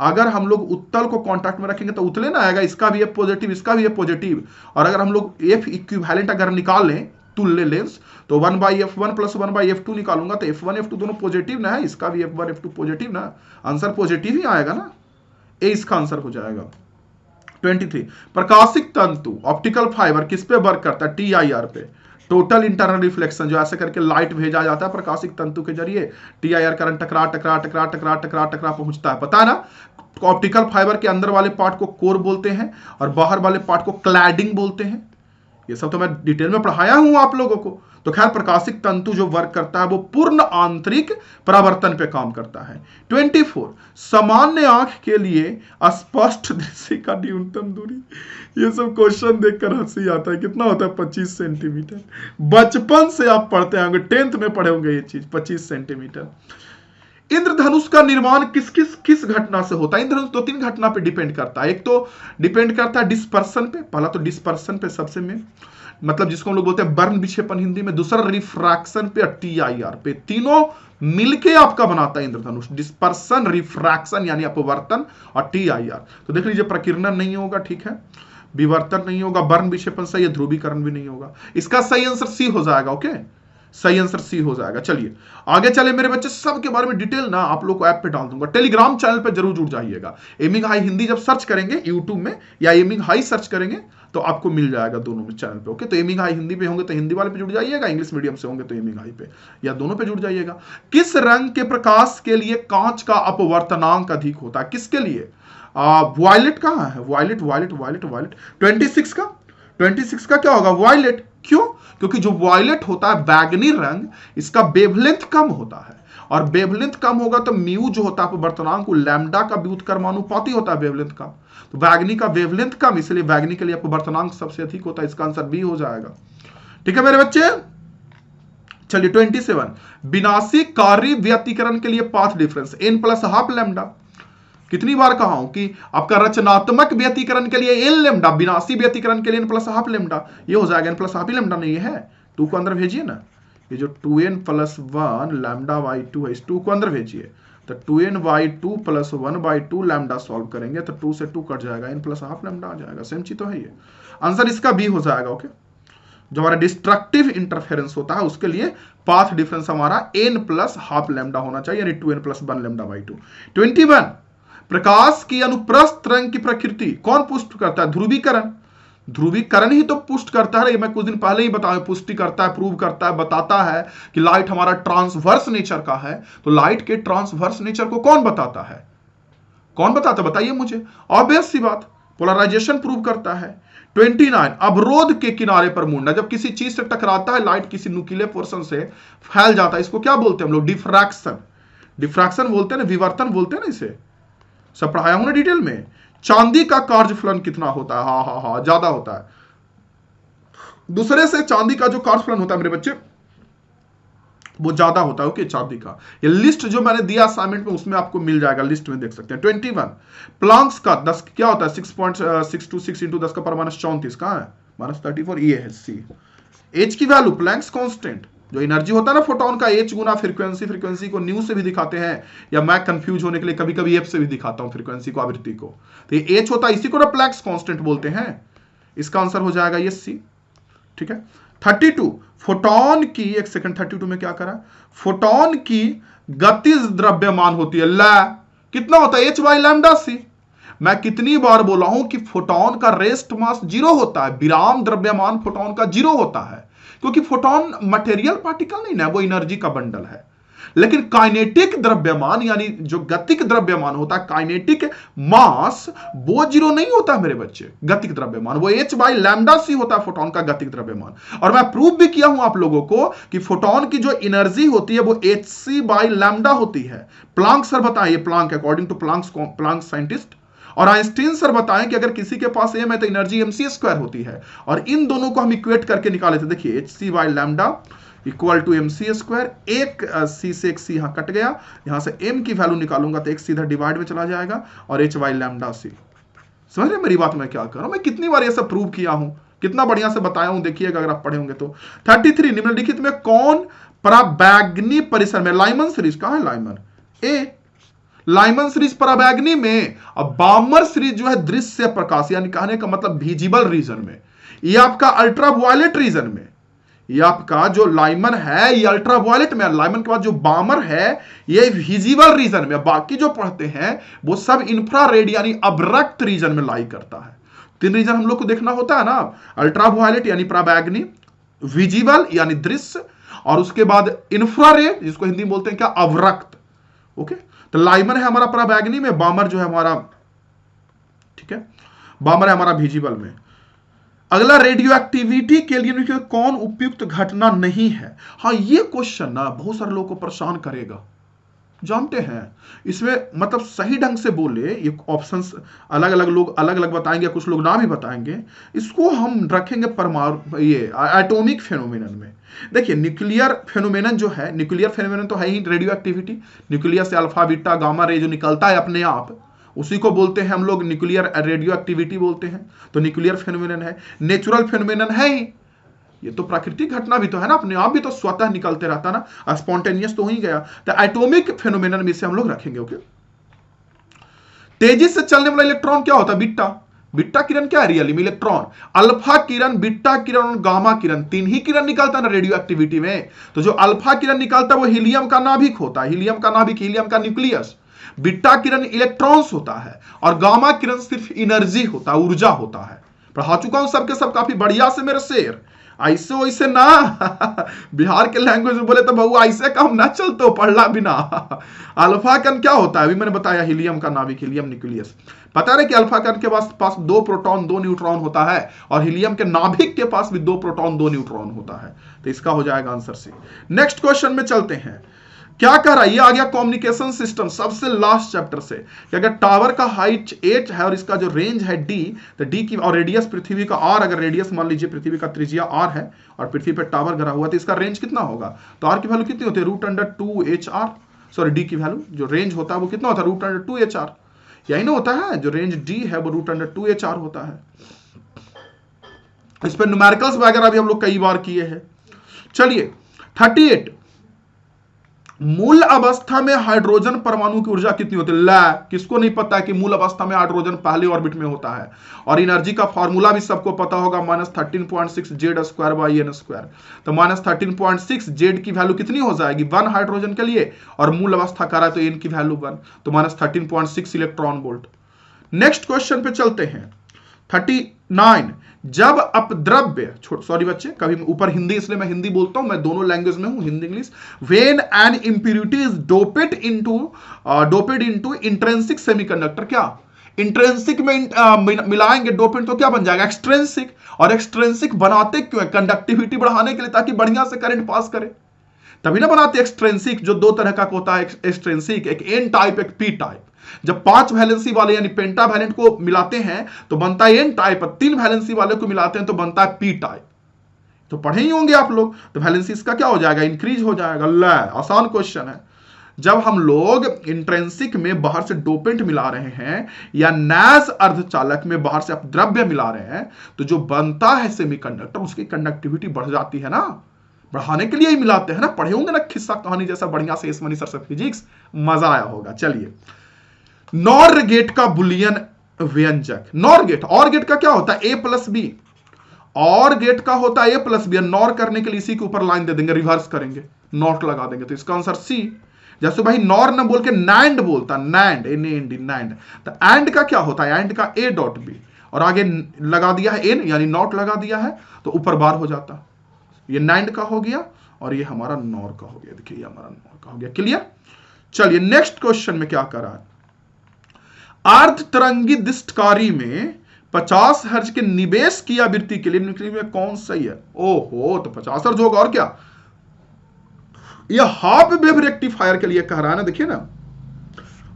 अगर हम लोग उत्तल को कांटेक्ट में रखेंगे तो उत्तले ना आएगा, इसका भी एफ पॉजिटिव, इसका भी एफ पॉजिटिव। और अगर हम लोग एफ इक्विवेलेंट अगर निकाल लें तुल्य लेंस, तो 1/f1 + 1/f2 निकालूंगा तो f1 f2 दोनों पॉजिटिव ना है, इसका भी f1 f2 पॉजिटिव ना, आंसर पॉजिटिव ही आएगा ना, ए इसका आंसर हो जाएगा। 23 प्रकाशिक तंतु ऑप्टिकल फाइबर किस पे वर्क करता है? TIR पे, टोटल इंटरनल रिफ्लेक्शन। जो ऐसे करके लाइट भेजा जाता है प्रकाशिक तंतु के जरिए, TIR करंट टकरा टकरा टकरा टकरा टकरा टकरा पहुंचता है, पता है ना। ऑप्टिकल फाइबर के अंदर वाले पार्ट को कोर बोलते हैं और बाहर वाले पार्ट को क्लैडिंग बोलते हैं। ये सब तो मैं डिटेल में पढ़ाया हूं आप लोगों को। तो खैर प्रकाशिक तंतु जो वर्क करता है वो पूर्ण आंतरिक परावर्तन पे काम करता है। 24 सामान्य आंख के लिए स्पष्ट दृष्टि का न्यूनतम दूरी। ये सब क्वेश्चन देखकर हंसी आता है। कितना होता है? 25 सेंटीमीटर। बचपन से आप पढ़ते होंगे, 10th में पढ़े होंगे ये चीज, 25 सेंटीमीटर। इंद्रधनुष का निर्माण किस घटना से होता है? इंद्रधनुष 2-3 घटना पे डिपेंड करता है। एक तो डिपेंड करता है डिस्पर्सन पे, पहला तो डिस्पर्सन पे सबसे में, मतलब जिसको हम लोग बोलते हैं बर्न विक्षेपण हिंदी में, दूसरा रिफ्रैक्शन पे और TIR पे। तीनों मिलके आपका बनाता है इंद्रधनुष, डिस्पर्सन, रिफ्रैक्शन यानी अपवर्तन और TIR। तो देख लीजिए प्रकीर्णन नहीं होगा, ठीक है, विवर्तन नहीं होगा, बर्न विक्षेपण सही है, ध्रुवीकरण भी नहीं होगा। इसका सही आंसर सी हो जाएगा। ओके, सही आंसर सी हो जाएगा। चलिए आगे चले मेरे बच्चे, सबके बारे में डिटेल ना आप लोग को ऐप पे डाल दूंगा। टेलीग्राम चैनल पे जरूर जुड़ जाइएगा। एमिंग हाई हिंदी जब सर्च करेंगे यूट्यूब में या एमिंग हाई सर्च करेंगे तो आपको मिल जाएगा दोनों में चैनल पे। ओके, तो एमिंग हाई हिंदी पे होंगे तो हिंदी वाले पे जुड़ जाइएगा, इंग्लिश मीडियम से होंगे तो एमिंग हाई पे, या दोनों पे जुड़ जाइएगा। किस रंग के प्रकाश के लिए कांच का अपवर्तनांक अधिक होता है? किसके लिए? वायलेट कहां है? वायलेट वायलेट वायलेट वायलेट 26 का क्या होगा? वायलेट। क्यों? क्योंकि जो वायलेट होता है बैगनी रंग, इसका वेवलेंथ कम होता है, और वेवलेंथ कम होगा तो म्यू जो होता है अपवर्तनांक वो लैम्डा का व्युत्क्रमानुपाती होता है वेवलेंथ का। तो बैगनी का वेवलेंथ कम, इसलिए बैगनी के लिए अपवर्तनांक सबसे अधिक होता है। इसका आंसर बी हो जाएगा। ठीक है मेरे बच्चे, चलिए 27 विनाशी कार्य व्यतिकरण के लिए पाथ डिफरेंस n + ½ लैम्डा। कितनी बार कहा हूं कि आपका रचनात्मक व्यतिकरण के लिए n लैम्डा, विनाशी व्यतिकरण के लिए n + ½ लैम्डा। ये हो जाएगा n + ½ लैम्डा नहीं है, 2 को अंदर भेजिए ना, ये जो 2n + 1 λ/2 है, इस 2 को अंदर भेजिए तो 2n/2 + 1/2 लैम्डा सॉल्व करेंगे तो 2 से 2 कट जाएगा, n + ½ लैम्डा आ जाएगा। सेम चीज तो है ये, आंसर इसका बी हो जाएगा। ओके, जो हमारा डिस्ट्रक्टिव इंटरफेरेंस होता है उसके लिए पाथ डिफरेंस हमारा n + ½ लैम्डा होना चाहिए, यानी 2n + 1 λ/2। 21 प्रकाश की अनुप्रस्थ रंग की प्रकृति कौन पुष्ट करता है? ध्रुवीकरण। ध्रुवीकरण ही तो पुष्ट करता है। ये मैं कुछ दिन पहले ही बताया, पुष्टि करता है, प्रूव करता है, बताता है कि लाइट हमारा ट्रांसवर्स नेचर का है। तो लाइट के ट्रांसवर्स नेचर को कौन बताता है? कौन बताता है बताइए मुझे? ऑब्वियस सी बात, पोलराइजेशन प्रूव करता है। 29 अवरोध के किनारे पर मुड़ना, जब किसी चीज से टकराता है लाइट किसी नुकीले पोर्शन से फैल जाता है, इसको क्या बोलते हैं हम लोग? डिफ्रैक्शन। डिफ्रैक्शन बोलते हैं ना, विवर्तन बोलते हैं ना, इसे सब पढ़ाया हूं ना डिटेल में। चांदी का कार्यफलन कितना होता है? हाँ ज्यादा होता है। दूसरे से चांदी का जो कार्यफलन होता है मेरे बच्चे वो ज्यादा होता है। ओके, चांदी का ये लिस्ट जो मैंने दिया असाइनमेंट में उसमें आपको मिल जाएगा, लिस्ट में देख सकते हैं। 21 प्लांक्स का 10 क्या होता है? 6.626 × 10⁻34 कहां है? -34, ये है सी। एच की वैल्यू प्लैंक्स कांस्टेंट, जो एनर्जी होता है ना फोटोन का, एच गुना फ्रीक्वेंसी, फ्रीक्वेंसी को न्यू से भी दिखाते हैं, या मैं कंफ्यूज होने के लिए कभी कभी एफ से भी दिखाता हूं फ्रीक्वेंसी को, आवृत्ति को। तो ये एच होता है, इसी को ना प्लैंक्स कांस्टेंट बोलते हैं। इसका आंसर हो जाएगा ये सी। ठीक है। 32 फोटोन की, एक सेकंड, 32 में क्या करा? फोटोन की गतिज द्रव्यमान होती है ला, कितना होता है? h/λc। मैं कितनी बार बोला हूं कि फोटोन का रेस्ट मास 0 होता है, विराम द्रव्यमान फोटोन का 0 होता है, क्योंकि फोटोन मटेरियल पार्टिकल नहीं है, वो एनर्जी का बंडल है। लेकिन काइनेटिक द्रव्यमान यानी जो गतिक द्रव्यमान होता है, काइनेटिक मास, वो 0 नहीं होता मेरे बच्चे। गतिक द्रव्यमान वो h/λc होता है, फोटोन का गतिक द्रव्यमान। और मैं प्रूव भी किया हूं आप लोगों को कि फोटोन की जो एनर्जी होती है वो hc/λ होती है। प्लांक सर बताएं, Planck according to Planck scientist, और आइंस्टीन सर बताएं कि अगर किसी के पास m है तो एनर्जी mc² होती है। और इन दोनों को हम इक्वेट करके निकाले थे। देखिए hc/λ equal to M C square, एक सी से एक सी यहां कट गया, यहां से एम की वैल्यू निकालूंगा तो एक सीधा डिवाइड में चला जाएगा और एच वाई लैम्डा सी। समझ रहे मेरी बात मैं क्या कर रहा हूं? मैं कितनी बार ये सब प्रूव किया हूं, कितना बढ़िया से बताया हूं, देखिएगा अगर आप पढ़े होंगे तो। 33 निम्नलिखित में कौन पराबैंगनी परिसर में, लाइमन सीरीज कहां है, लाइमन ए, लाइमन सीरीज पराबैंगनी में, अब बामर सीरीज जो है दृश्य प्रकाश, यानी कहने का मतलब विजिबल रीजन में, ये आपका अल्ट्रावायलेट रीजन में, ये आपका जो लाइमन है ये अल्ट्रावायलेट में, लाइमन के बाद जो बामर है ये विजिबल रीजन में, बाकी जो पढ़ते हैं वो सब इंफ्रारेड यानी अवरक्त रीजन में लाई करता है। 3 रीजन हम लोग को देखना होता है ना, अल्ट्रावायलेट यानी पराबैंगनी, विजिबल यानी दृश्य, और उसके बाद इंफ्रारेड जिसको हिंदी में बोलते हैं क्या, अवरक्त। ओके, तो लाइमन है हमारा पराबैंगनी में, बामर जो है हमारा, ठीक है, बामर है हमारा विजिबल में। अगला, रेडियो एक्टिविटी के लिए कौन उपयुक्त घटना नहीं है। हाँ, ये क्वेश्चन ना बहुत सारे लोगों को परेशान करेगा, जानते हैं इसमें मतलब सही ढंग से बोले, ये ऑप्शंस अलग अलग लोग अलग अलग बताएंगे, कुछ लोग ना भी बताएंगे, इसको हम रखेंगे परमाणु ये एटॉमिक फेनोमेनन में। देखिए न्यूक्लियर फेनोमेनन जो है, न्यूक्लियर फेनोमेनन तो है ही रेडियो एक्टिविटी, न्यूक्लियर से अल्फा बीटा गामा रे जो निकलता है अपने आप, उसी को बोलते हैं हम लोग न्यूक्लियर रेडियो एक्टिविटी बोलते हैं, तो न्यूक्लियर फेनोमेनन है। नेचुरल फेनोमेनन है ही, ये तो प्राकृतिक घटना भी तो है ना, अपने आप भी तो स्वतः निकलते रहता ना, स्पॉन्टेनियस तो हो ही गया। तो एटॉमिक फेनोमेनन में से हम लोग रखेंगे। ओके, तेजी से चलने वाला इलेक्ट्रॉन क्या होता है, बीटा। बीटा किरण क्या है, रियली में इलेक्ट्रॉन। अल्फा किरण, बीटा किरण और गामा किरण, 3 ही किरण निकलता है ना रेडियो एक्टिविटी में। तो जो अल्फा किरण निकलता है वो हीलियम का नाभिक होता है, हीलियम का नाभिक, हीलियम का न्यूक्लियस। बीटा किरण इलेक्ट्रॉन्स होता है और गामा किरण सिर्फ एनर्जी होता है, ऊर्जा होता है। पढ़ा चुका हूं सबके सब काफी बढ़िया से मेरे शेर, ऐसे वैसे ना बिहार के लैंग्वेज में बोले तो बहु ऐसे काम ना चलते हो पढ़ला बिना। अल्फा कण क्या होता है, अभी मैंने बताया हीलियम का नाभिक, हीलियम न्यूक्लियस। पता है कि अल्फा कण के पास 2 प्रोटॉन 2 न्यूट्रॉन होता है, और हीलियम के नाभिक के पास भी 2 प्रोटॉन 2 न्यूट्रॉन होता है। तो इसका हो जाएगा आंसर सी। नेक्स्ट क्वेश्चन में चलते हैं। क्या कर रहा है, ये आ गया कम्युनिकेशन सिस्टम, सबसे लास्ट चैप्टर से। कि अगर टावर का हाइट 8 है और इसका जो रेंज है d, तो d की, और रेडियस पृथ्वी का r, अगर रेडियस मान लीजिए पृथ्वी का त्रिज्या r है और पृथ्वी पर टावर गिरा हुआ, तो इसका रेंज कितना होगा। तो r की वैल्यू कितनी होती है, √2HR, सॉरी d की वैल्यू जो रेंज होता है वो कितना होता है, √2HR। यही ना होता है, जो रेंज d है वो √2HR होता है। इस पर न्यूमेरिकल्स वगैरह भी हम लोग कई बार किए हैं। चलिए 38, मूल अवस्था में हाइड्रोजन परमाणु की ऊर्जा कितनी होती है। ला, किसको नहीं पता है कि मूल अवस्था में हाइड्रोजन पहले ऑर्बिट में होता है, और एनर्जी का फॉर्मूला भी सबको पता होगा, -13.6 Z²/n²। तो -13.6 Z की वैल्यू कितनी हो जाएगी 1 हाइड्रोजन के लिए, और मूल अवस्था का रहा है तो n की वैल्यू 1, तो -13.6 इलेक्ट्रॉन वोल्ट। नेक्स्ट क्वेश्चन पे चलते हैं। 39, जब अपद्रव्य, सॉरी बच्चे, कभी ऊपर हिंदी इसलिए मैं हिंदी बोलता हूं, मैं दोनों लैंग्वेज में हूं, Hindi English. When an impurity is doped into intrinsic semiconductor, क्या इंट्रिंसिक में मिलाएंगे डोपेंट तो क्या बन जाएगा, एक्सट्रिंसिक। और एक्सट्रिंसिक बनाते क्यों है, कंडक्टिविटी बढ़ाने के लिए, ताकि बढ़िया से करंट पास करे, तभी ना बनाते एक्सट्रिंसिक। जो 2 तरह का होता है एक्सट्रिंसिक, एक एन टाइप एक पी टाइप। जब 5 वैलेंसी वाले यानी पेंटावैलेंट को मिलाते हैं तो बनता है एन टाइप, 3 वैलेंसी वाले को मिलाते हैं तो बनता है पी टाइप। तो पढ़े ही होंगे आप लोग, तो वैलेंसी इसका क्या हो जाएगा, इंक्रीज हो जाएगा। ला, आसान क्वेश्चन है। जब हम लोग इंट्रिंसिक में बाहर से डोपेंट मिला रहे हैं या नैस अर्धचालक में बाहर से अपद्रव्य मिला रहे हैं, तो जो बनता है सेमीकंडक्टर, उसकी कंडक्टिविटी बढ़ जाती है ना, बढ़ाने के लिए ही मिलाते हैं ना। पढ़े होंगे ना किस्सा कहानी जैसा बढ़िया से, इसमनी सर से फिजिक्स, मजा आया होगा। चलिए, नॉर गेट का बुलियन व्यंजक, नॉर गेट, और गेट का क्या होता है A+B, और गेट का होता है A+B। नॉर करने के लिए इसी के ऊपर लाइन दे देंगे, रिवर्स करेंगे, नॉट लगा देंगे, तो इसका आंसर C। जैसे भाई नॉर न बोल के नैंड बोलता, नैंड, NAND, नैंड। तो एंड का क्या होता है, एंड का A.B, और आगे लगा दिया है N यानी नॉट लगा दिया है, तो ऊपर बार हो जाता। ये नैंड का हो गया और ये हमारा नॉर का हो गया। देखिए ये हमारा नॉर का हो गया। क्लियर। चलिए नेक्स्ट क्वेश्चन में क्या करा है, अर्ध तरंगी दिष्टकारी में 50 हर्ज के निवेश की आवृत्ति के लिए निम्नलिखित में कौन सही है। ओहो, तो 50 हर्ज होगा, और क्या, यह हाफ वेव रेक्टिफायर के लिए कह रहा है ना। देखिए ना,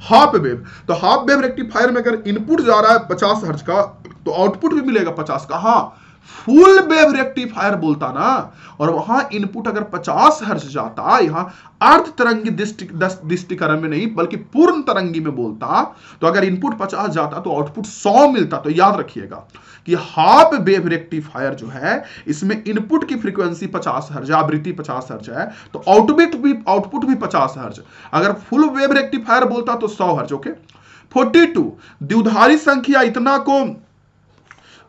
हाफ वेव, तो हाफ वेव रेक्टिफायर में अगर इनपुट जा रहा है 50 हर्ज का, तो आउटपुट भी मिलेगा 50 का। हाँ, फुल वेव रेक्टिफायर बोलता ना, और वहां इनपुट अगर 50 हर्ट्ज जाता, यहां अर्ध तरंगी दृष्टिकरण में नहीं बल्कि पूर्ण तरंगी में बोलता, तो अगर इनपुट 50 जाता तो आउटपुट 100 मिलता। तो याद रखिएगा कि हाफ वेव रेक्टिफायर जो है इसमें इनपुट की फ्रीक्वेंसी 50 हर्ट्ज, आवृत्ति 50 हर्ट्ज है, तो आउटपुट भी 50 हर्ट्ज। अगर फुल वेव रेक्टिफायर बोलता तो 100 हर्ट्ज। ओके। 42 द्विधारी संख्या इतना को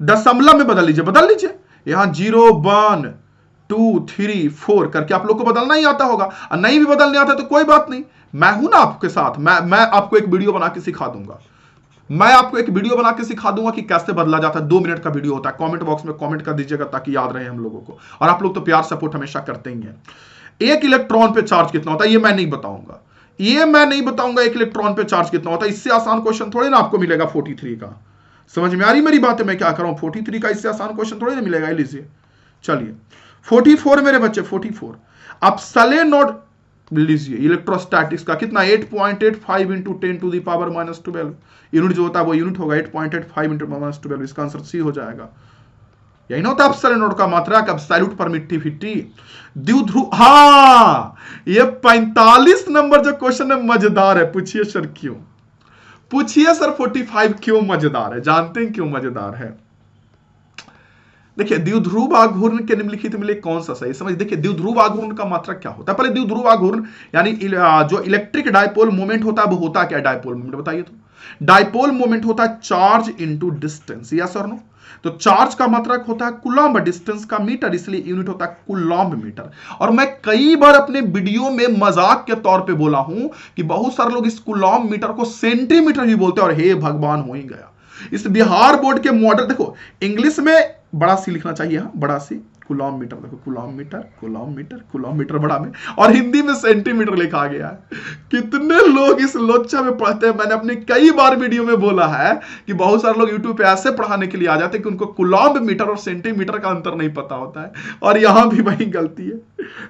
दशमलव में बदल लीजिए यहां 0 1 2 3 4 करके आप लोग को बदलना ही आता होगा, और नहीं भी बदलने आता तो कोई बात नहीं, मैं हूं ना आपके साथ। मैं आपको एक वीडियो बना के सिखा दूंगा, कि कैसे बदला जाता है। 2 मिनट का वीडियो होता है। कमेंट बॉक्स में कमेंट कर दीजिएगा ताकि याद रहे हम लोगों को, और आप लोग तो प्यार सपोर्ट हमेशा करते ही हैं। एक इलेक्ट्रॉन पे चार्ज कितना होता है ये मैं नहीं बताऊंगा, एक इलेक्ट्रॉन पे चार्ज कितना होता है। इससे आसान क्वेश्चन थोड़ी ना आपको मिलेगा 43 का। समझ में आ रही मेरी बात है मैं क्या कर रहा हूं? 43 का इससे आसान क्वेश्चन थोड़ी ना मिलेगा। लीजिए चलिए 44 मेरे बच्चे, 44 आप सोलेनॉइड लीजिए इलेक्ट्रोस्टैटिक्स का कितना 8.85 into 10 to the power -12 unit जो होता है वो यूनिट होगा 8.85 इंटू -12। इसका आंसर सी हो जाएगा। यही ना होता है सोलेनॉइड का मात्रा का एब्सोल्यूट परमिटिविटी। द्विध्रुव, हाँ ये 45 नंबर जो क्वेश्चन है मजेदार है। पूछिए सर क्यों? पूछिए सर 45 क्यों मजेदार है? जानते हैं क्यों मजेदार है? देखिए द्विध्रुव आघूर्ण के निम्नलिखित में कौन सा सही? समझ देखिए द्विध्रुव आघूर्ण का मात्रा क्या होता है। पहले द्विध्रुव आघूर्ण यानी जो इलेक्ट्रिक डायपोल मोमेंट होता है वो होता क्या? डायपोल मोमेंट बताइए तो। डायपोल मोमेंट होता है चार्ज इनटू डिस्टेंस, यस और नो? तो चार्ज का मात्रक होता है कूलम्ब, डिस्टेंस का मीटर, इसलिए यूनिट होता है कूलम्ब मीटर। और मैं कई बार अपने वीडियो में मजाक के तौर पे बोला हूं कि बहुत सारे लोग इस कूलम्ब मीटर को सेंटीमीटर ही बोलते हैं, और हे भगवान हो ही गया। इस बिहार बोर्ड के मॉडल देखो, इंग्लिश में बड़ा सी लिखना चाहिए, बड़ा सी कूलम्ब मीटर, देखो कूलम्ब मीटर बड़ा में, और हिंदी में सेंटीमीटर लिखा गया है। कितने लोग इस लोच्चा में पढ़ते हैं। मैंने अपनी कई बार वीडियो में बोला है कि बहुत सारे लोग यूट्यूब पे ऐसे पढ़ाने के लिए आ जाते हैं कि उनको कूलम्ब मीटर और सेंटीमीटर का अंतर नहीं पता होता है, और यहां भी वही गलती है।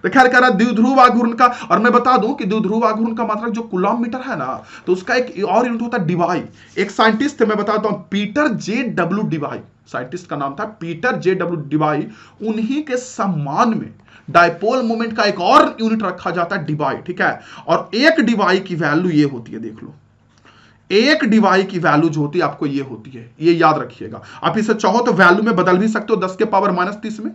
तो खैर कह रहा द्विध्रुव आघूर्ण का, और मैं बता दूं कि द्विध्रुव आघूर्ण का मात्रक जो कूलम्ब मीटर है ना, तो उसका एक और यूनिट होता है डिवाई। एक साइंटिस्ट थे, मैं बताता हूं, पीटर जे.डब्ल्यू. डिवाई, साइंटिस्ट का नाम था पीटर जे.डब्ल्यू. डिवाई। उन्हीं के सम्मान में डायपोल मोमेंट का एक और यूनिट रखा जाता है डिवाई, ठीक है। और एक डिवाई की वैल्यू ये होती है, देख लो, एक डिवाई की वैल्यू जो होती है आपको ये होती है, ये याद रखिएगा। आप इसे चाहो तो वैल्यू में बदल भी सकते हो 10 के पावर -30 में।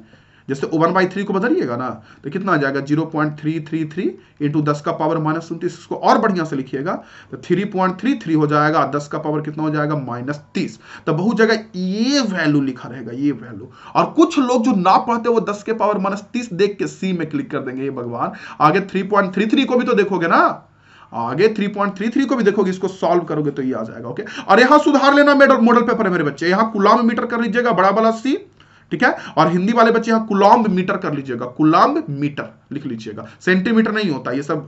जैसे 1/3 को बदलिएगा ना तो कितना आ जाएगा 0.333 इंटू 10 का पावर -29। इसको और बढ़िया से लिखिएगा तो 3.33 हो जाएगा, 10 का पावर कितना हो जाएगा -30। तो बहुत जगह ये वैल्यू लिखा रहेगा, ये वैल्यू। और कुछ लोग जो ना पढ़ते वो 10 के पावर -30 देख के सी में क्लिक कर देंगे। ये भगवान, आगे 3.33 को भी तो देखोगे ना, आगे 3.33 को भी देखोगे, इसको सॉल्व करोगे तो ये आ जाएगा। ओके, और यहां सुधार लेना मॉडल पेपर है मेरे बच्चे, यहां कूलम्ब मीटर कर लीजिएगा बड़ा वाला सी, ठीक है। और हिंदी वाले बच्चे यहां कूलम्ब मीटर कर लीजिएगा, कूलम्ब मीटर लिख लीजिएगा, सेंटीमीटर नहीं होता ये सब।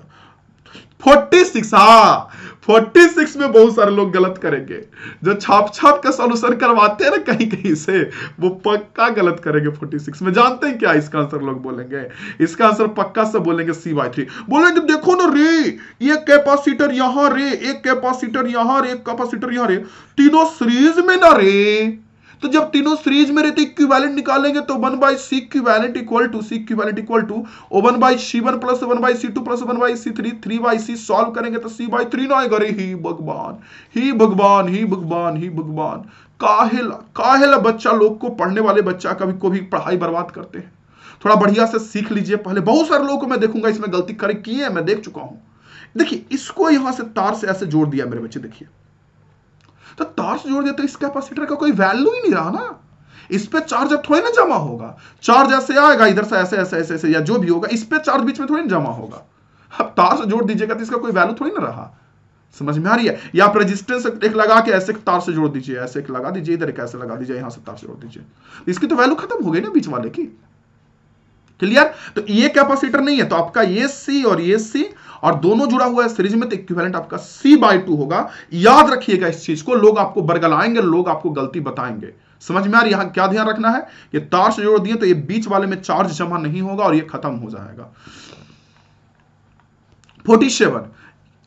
46, हाँ 46 में बहुत सारे लोग गलत करेंगे, जो छाप का सॉल्यूशन करवाते हैं ना कहीं कहीं से, वो पक्का गलत करेंगे 46 में। जानते हैं क्या इसका आंसर लोग बोलेंगे? इसका आंसर पक्का से बोलेंगे C/3। बोलेंगे देखो ना रे, ये कैपेसिटर यहां रे, एक कैपेसिटर यहां रे, एक कैपेसिटर यहां रे, तीनों सीरीज में ना रे। तो जब तीनों सीरीज में रहते इक्विवेलेंट निकालेंगे तो 1/C equivalent equal to C equivalent equal to 1/C1 plus 1/C2 plus 1/C3 3/C solve करेंगे तो C/3 ना आएगा रे। ही भगवान, ही भगवान, ही भगवान, ही भगवान। काहेला बच्चा लोग को, पढ़ने वाले बच्चा कभी को भी पढ़ाई बर्बाद करते हैं। थोड़ा बढ़िया से सीख लीजिए पहले। बहुत सारे लोगों को मैं देखूंगा इसमें गलती करे की है, मैं देख चुका हूं। देखिए इसको यहां से तार से ऐसे जोड़ दिया मेरे बच्चे, देखिए तो तार से जोड़ दिया तो इस कैपेसिटर का कोई वैल्यू ही नहीं रहा ना। इस पे चार्ज अब थोड़ी ना जमा होगा, चार्ज ऐसे आएगा इधर से ऐसे ऐसे ऐसे ऐसे या जो भी होगा, इस पे चार्ज बीच में थोड़ी ना जमा होगा। अब तार से जोड़ दीजिएगा तो इसका कोई वैल्यू थोड़ी ना रहा। समझ में आ रही है? या आप रेजिस्टेंस एक लगा के ऐसे तार से जोड़ दीजिए, ऐसे एक लगा दीजिए, इधर एक ऐसे लगा दीजिए, यहां से तार से जोड़ दीजिए, इसकी तो वैल्यू खत्म हो गई ना बीच वाले की। क्लियर? तो ये कैपेसिटर नहीं है तो आपका ये C और ये C और दोनों जुड़ा हुआ है सीरीज में, तो इक्विवेलेंट आपका C/2 होगा। याद रखिएगा इस चीज को, लोग आपको बरगलाएंगे, लोग आपको गलती बताएंगे। समझ में आ रही है? यहां क्या ध्यान रखना है, ये तार से जोड़ दिए तो ये बीच वाले में चार्ज जमा नहीं होगा और ये खत्म हो जाएगा। 47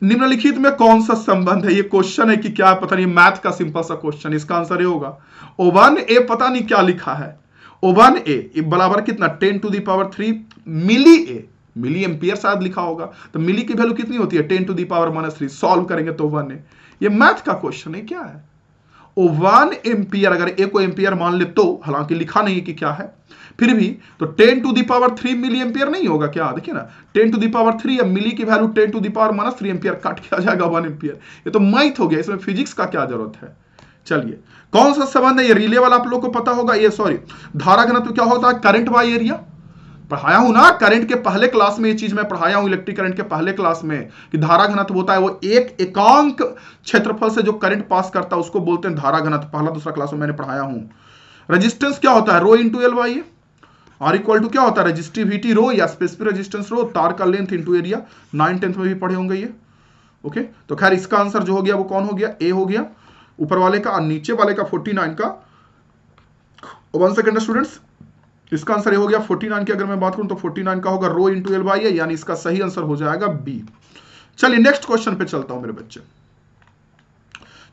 निम्नलिखित में कौन सा संबंध है? ये क्वेश्चन है कि क्या पता नहीं, मैथ का सिंपल सा क्वेश्चन। इसका आंसर ये होगा O1 A, पता नहीं क्या लिखा है O1 ए बराबर कितना 10⁻³ मिली ए, मिली एम्पियर शायद लिखा होगा, तो मिली की वैल्यू कितनी होती है 10⁻³ सॉल्व करेंगे तो 1 है। ये मैथ का क्वेश्चन है, क्या है O1 एम्पियर, अगर ए को एम्पियर मान ले तो, हालांकि लिखा नहीं कि क्या है, फिर भी तो 10⁻³ मिली एम्पियर नहीं होगा क्या, देखिए ना 10⁻³ या मिली की वैल्यू 10⁻³ एम्पियर काट के आ जाएगा 1 एम्पियर। ये तो मैथ हो गया, इसमें फिजिक्स का क्या जरूरत है। चलिए कौन सा संबंध है, ये रिले वाला आप लोग को पता होगा, ये सॉरी धारा घनत्व क्या होता है, करंट बाय एरिया पढ़ाया हूं ना, करंट के पहले क्लास में ये चीज मैं पढ़ाया हूं, इलेक्ट्रिक करंट के पहले क्लास में, कि धारा घनत्व होता है वो एक एकांक क्षेत्रफल से जो करंट पास करता है उसको बोलते हैं धारा घनत्व, पहला दूसरा क्लास में मैंने पढ़ाया हूं। रेजिस्टेंस क्या होता है, rho into L by A, R equal to क्या होता है रेजिस्टिविटी रो या स्पेसिफिक रेजिस्टेंस रो, तार का लेंथ इंटू एरिया, 9th-10th में भी पढ़े होंगे ये। ओके, तो खैर इसका आंसर जो हो गया वो कौन हो गया, ए हो गया ऊपर वाले का, और नीचे वाले का 49 का। 1 सेकंड स्टूडेंट्स, इसका आंसर ये हो गया 49 की अगर मैं बात करूं तो 49 का होगा रो इंटू एल बाई ए, यानी इसका सही आंसर हो जाएगा बी। चलिए नेक्स्ट क्वेश्चन पे चलता हूं मेरे बच्चे।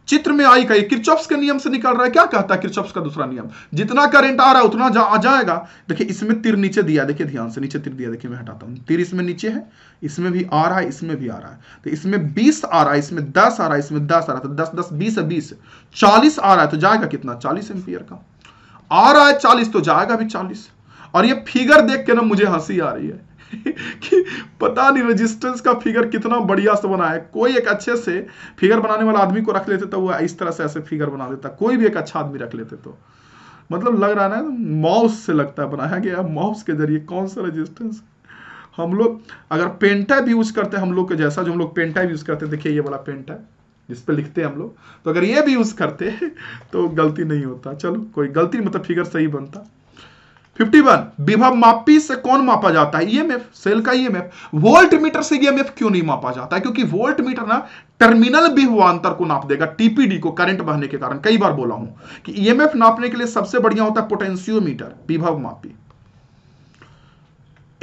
चित्र में आई का ये किरचॉफ्स के नियम से निकल रहा है, क्या कहता है किरचॉफ्स का दूसरा नियम, जितना करंट आ रहा है उतना आ जाएगा। देखिए इसमें तीर नीचे दिया, देखिए ध्यान से नीचे तीर दिया, देखिए मैं हटाता हूं, तीर इसमें नीचे है, इसमें भी आ रहा है, इसमें भी आ रहा है, तो इसमें 20 आ रहा है, इसमें 10 आ रहा है, इसमें 10 आ रहा है, तो 10 10 20 है 20, 40 आ रहा है, तो जाएगा कितना 40 एम्पियर का आ रहा है, 40 तो जाएगा भी 40। और ये फिगर देख के ना मुझे हंसी आ रही है कि पता नहीं रेजिस्टेंस का फिगर कितना बढ़िया से बना है, कोई एक अच्छे से फिगर बनाने वाला आदमी को रख लेते तो वो इस तरह से ऐसे फिगर बना देता, कोई भी एक अच्छा आदमी रख लेते तो, मतलब लग रहा है ना माउस से लगता है बनाया गया, माउस के जरिए कौन सा रेजिस्टेंस। हम लोग अगर पेन टाइप यूज करते हैं, हम लोग के जैसा जो हम लोग पेन टाइप यूज करते हैं, देखिए ये वाला पेन टाइप जिस पे लिखते हैं हम लोग, तो अगर ये भी यूज करते तो गलती नहीं होता, चलो कोई गलती मतलब फिगर सही बनता। 51 विभव मापी से कौन मापा जाता है, ईएमएफ, सेल का ईएमएफ। वोल्ट मीटर से ईएमएफ क्यों नहीं मापा जाता है, क्योंकि वोल्ट मीटर ना टर्मिनल विभवांतर को नाप देगा, टीपीडी को, करंट बहने के कारण। कई बार बोला हूं कि ईएमएफ नापने के लिए सबसे बढ़िया होता है पोटेंशियोमीटर, विभव मापी।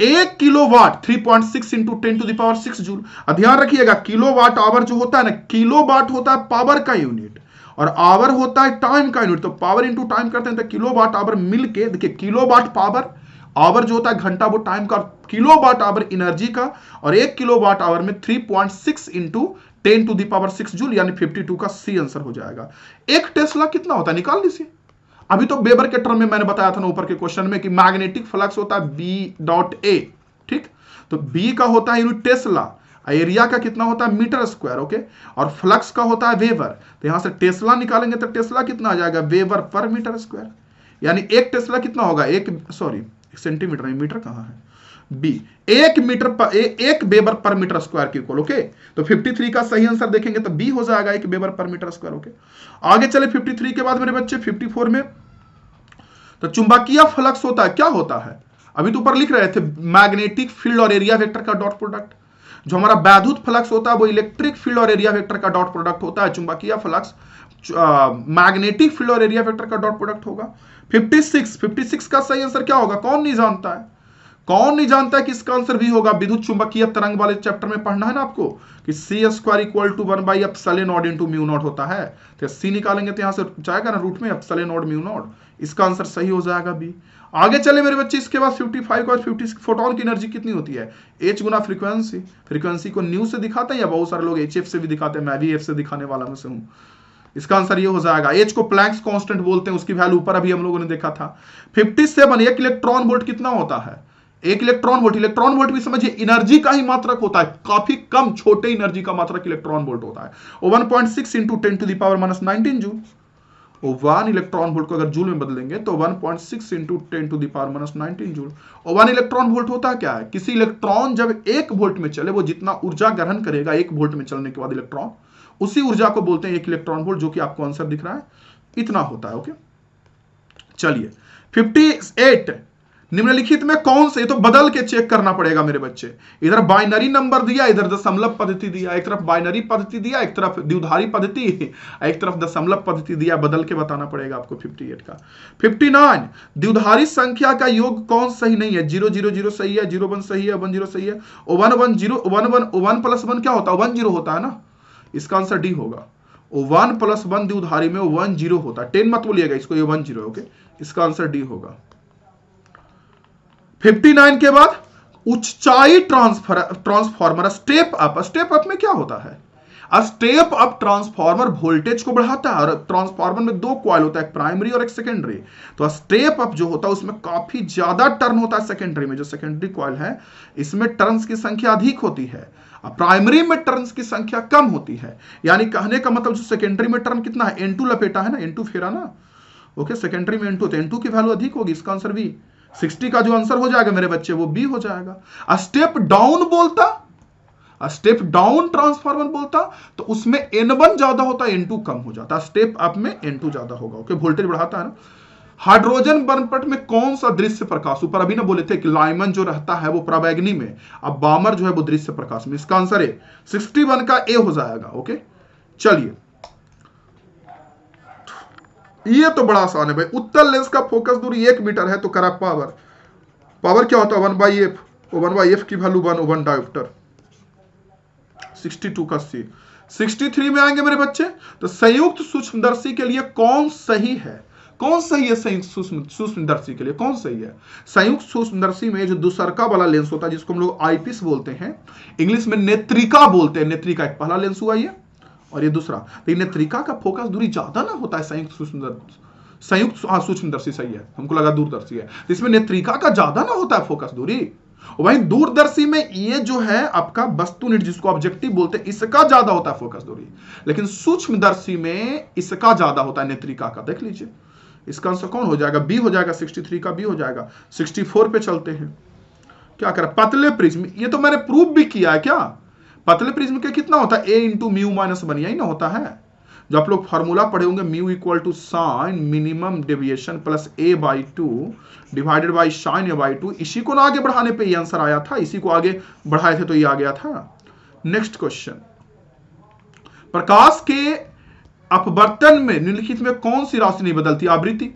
1 किलोवाट 3.6 इंटू 10⁻6 जूल। ध्यान रखिएगा किलोवाट आवर जो होता है ना, किलोवाट होता है पावर का यूनिट और आवर होता है टाइम का यूनिट, तो पावर इंटू टाइम करते हैं तो किलोवाट आवर मिलके, देखिए किलोवाट पावर, आवर जो होता है घंटा वो टाइम का, किलोवाट आवर एनर्जी का, और 1 किलोवाट आवर में 3.6 इंटू 10⁻6 जूल, यानी 52 का सी आंसर हो जाएगा। एक टेस्ला कितना होता है निकाल लीजिए। अभी तो वेबर के टर्म में मैंने बताया था ना ऊपर के क्वेश्चन में कि मैग्नेटिक फ्लक्स होता है B.A, ठीक, तो B का होता है यूनिट टेस्ला, एरिया का कितना होता है मीटर स्क्वायर, ओके, और फ्लक्स का होता है वेबर, तो यहां से टेस्ला निकालेंगे तो टेस्ला कितना आ जाएगा वेबर पर मीटर स्क्वायर, यानी एक टेस्ला कितना होगा, एक सेंटीमीटर, मीटर कहां है, बी, 1 मीटर पर 1 वेबर पर मीटर स्क्वायर के इक्वल, ओके। तो 53 का सही आंसर देखेंगे तो बी हो जाएगा 1 वेबर पर मीटर स्क्वायर, ओके। आगे चले 53 के बाद मेरे बच्चे 54 में, तो चुंबकीय फ्लक्स होता है, क्या होता है, अभी तो ऊपर लिख रहे थे मैग्नेटिक फील्ड और एरिया वेक्टर का डॉट प्रोडक्ट। जो हमारा वैद्युत फ्लक्स होता है वो इलेक्ट्रिक फील्ड और एरिया वेक्टर का डॉट प्रोडक्ट होता है, चुंबकीय फ्लक्स मैग्नेटिक फील्ड और एरिया वेक्टर का डॉट प्रोडक्ट होगा। 56 का सही आंसर क्या होगा, कौन नहीं जानता है, कौन नहीं जानता है कि इसका आंसर भी होगा, विद्युत चुंबकीय तरंग वाले चैप्टर में पढ़ना है ना आपको कि C² = 1/ε0 × μ0 होता है, तो C निकालेंगे तो यहां से जाएगा ना रूट में ε0 μ0, इसका आंसर सही हो जाएगा बी। आगे चले मेरे बच्चे, इसके बाद 55 और 56 फोटोन की एनर्जी कितनी होती है, h गुना फ्रीक्वेंसी, फ्रीक्वेंसी को न्यू से दिखाते हैं या बहुत सारे लोग HF से भी दिखाते हैं, मैं भी F से दिखाने वाला में से हूं। इसका आंसर ये हो जाएगा, h को प्लैंक्स कांस्टेंट बोलते हैं, उसकी वैल्यू ऊपर अभी हम लोगों ने देखा था। 57 1 इलेक्ट्रॉन वोल्ट कितना होता है, 1 इलेक्ट्रॉन वोल्ट भी समझिए एनर्जी का ही मात्रक होता है, काफी कम छोटे एनर्जी का मात्रक इलेक्ट्रॉन वोल्ट होता है। 1.6 इंटू 10⁻19 जूल, 1 इलेक्ट्रॉन वोल्ट को अगर जूल में बदलेंगे तो 1.6 इंटू 10⁻19 जूल। 1 इलेक्ट्रॉन वोल्ट होता क्या है, किसी इलेक्ट्रॉन जब 1 वोल्ट में चले, वो जितना ऊर्जा ग्रहण करेगा 1 वोल्ट में चलने के बाद इलेक्ट्रॉन, उसी ऊर्जा को बोलते हैं 1 इलेक्ट्रॉन वोल्ट, जो कि आपको आंसर दिख रहा है इतना होता है, ओके। चलिए 58 निम्नलिखित में कौन से, ये तो बदल के चेक करना पड़ेगा मेरे बच्चे, इधर बाइनरी नंबर दिया, इधर दशमलव पद्धति दिया, एक तरफ बाइनरी पद्धति दिया, एक तरफ द्विधारी पद्धति, एक तरफ दशमलव पद्धति दिया, बदल के बताना पड़ेगा आपको 58 का। 59 द्विधारी संख्या का योग कौन सही नहीं है, 0 0 0 सही है, 0 1 सही है, 1 0 सही है, 1 1 0 1 1 1 + 1 क्या होता है 1 0 होता है ना, इसका आंसर डी होगा। 1 + 1 द्विधारी में 1 0 होता है, 10 मत बोलिएगा इसको, ये 1 0, ओके, इसका आंसर डी होगा। 59 के बाद ऊंचाई ट्रांसफार्मर स्टेप अप में क्या होता है? स्टेप अप ट्रांसफार्मर वोल्टेज को बढ़ाता है, और ट्रांसफार्मर में दो कॉइल होता है, एक प्राइमरी और एक सेकेंडरी। तो स्टेप अप जो होता है उसमें काफी ज्यादा टर्न होता है सेकेंडरी में। जो सेकेंडरी कॉइल है इसमें टर्न्स की संख्या अधिक होती है, प्राइमरी में टर्न्स की संख्या कम होती है। यानी कहने का मतलब जो सेकेंडरी में टर्न कितना है, N2 लपेटा है ना, N2 फेरा ना, ओके, सेकेंडरी में N2, तो N2 की वैल्यू अधिक होगी। इसका आंसर बी। 60 का जो आंसर हो जाएगा मेरे बच्चे वो बी हो जाएगा। स्टेप डाउन बोलता, स्टेप डाउन ट्रांसफार्मर बोलता तो उसमें N1 ज्यादा होता है, N2 कम हो जाता है। स्टेप अप में N2 ज्यादा होगा, ओके, वोल्टेज बढ़ाता है ना। हाइड्रोजन बर्नपट में कौन सा दृश्य प्रकाश, ऊपर अभी ना बोले थे कि लाइमन जो रहता है वो पराबैंगनी में, अब बामर जो है वो दृश्य प्रकाश में। इसका आंसर है 61 का ए हो जाएगा, ओके। चलिए ये तो बड़ा आसान है भाई। उत्तल लेंस का फोकस दूरी 1 मीटर है तो करा पावर क्या होता है 1/f, 1/f की वैल्यू 1/1 डायोप्टर। 62 का सी। 63 में आएंगे मेरे बच्चे, तो संयुक्त सूक्ष्मदर्शी के लिए कौन सही है? कौन सही है संयुक्त सूक्ष्मदर्शी के लिए? कौन सही है? संयुक्त सूक्ष्मदर्शी में जो दूसरका वाला लेंस होता है जिसको हम लोग आईपीस बोलते हैं, इंग्लिश में नेत्रिका बोलते हैं। नेत्रिका एक पहला लेंस हुआ ये, और ये दूसरा। तो नेत्रिका का फोकस दूरी ज्यादा ना होता है संयुक्त सूक्ष्मदर्शी सही है, हमको लगा दूरदर्शी है, तो इसमें नेत्रिका का ज्यादा ना होता है फोकस दूरी। वहीं दूरदर्शी में ये जो है आपका वस्तुनिष्ठ जिसको ऑब्जेक्टिव बोलते हैं, इसका ज्यादा होता है फोकस दूरी, लेकिन सूक्ष्मदर्शी में इसका ज्यादा होता है नेत्रिका का। देख लीजिए इसका आंसर कौन हो जाएगा? बी हो जाएगा। 63 का बी हो जाएगा। 64 पे चलते हैं, क्या करें? पतले प्रिज्म, ये तो मैंने प्रूव भी किया है। क्या पतले प्रिज्म के कितना होता है? a इंटू म्यू माइनस 1, यही ना होता है। जो आप लोग फॉर्मूला पढ़े होंगे, mu equal to sine minimum deviation plus a/2 divided by sine a/2। इसी को ना आगे बढ़ाने पे ये आंसर आया था, इसी को आगे बढ़ाए थे तो ये आ गया था। नेक्स्ट क्वेश्चन, प्रकाश के अपवर्तन में निम्नलिखित में कौन सी राशि नहीं बदलती? आवृत्ति।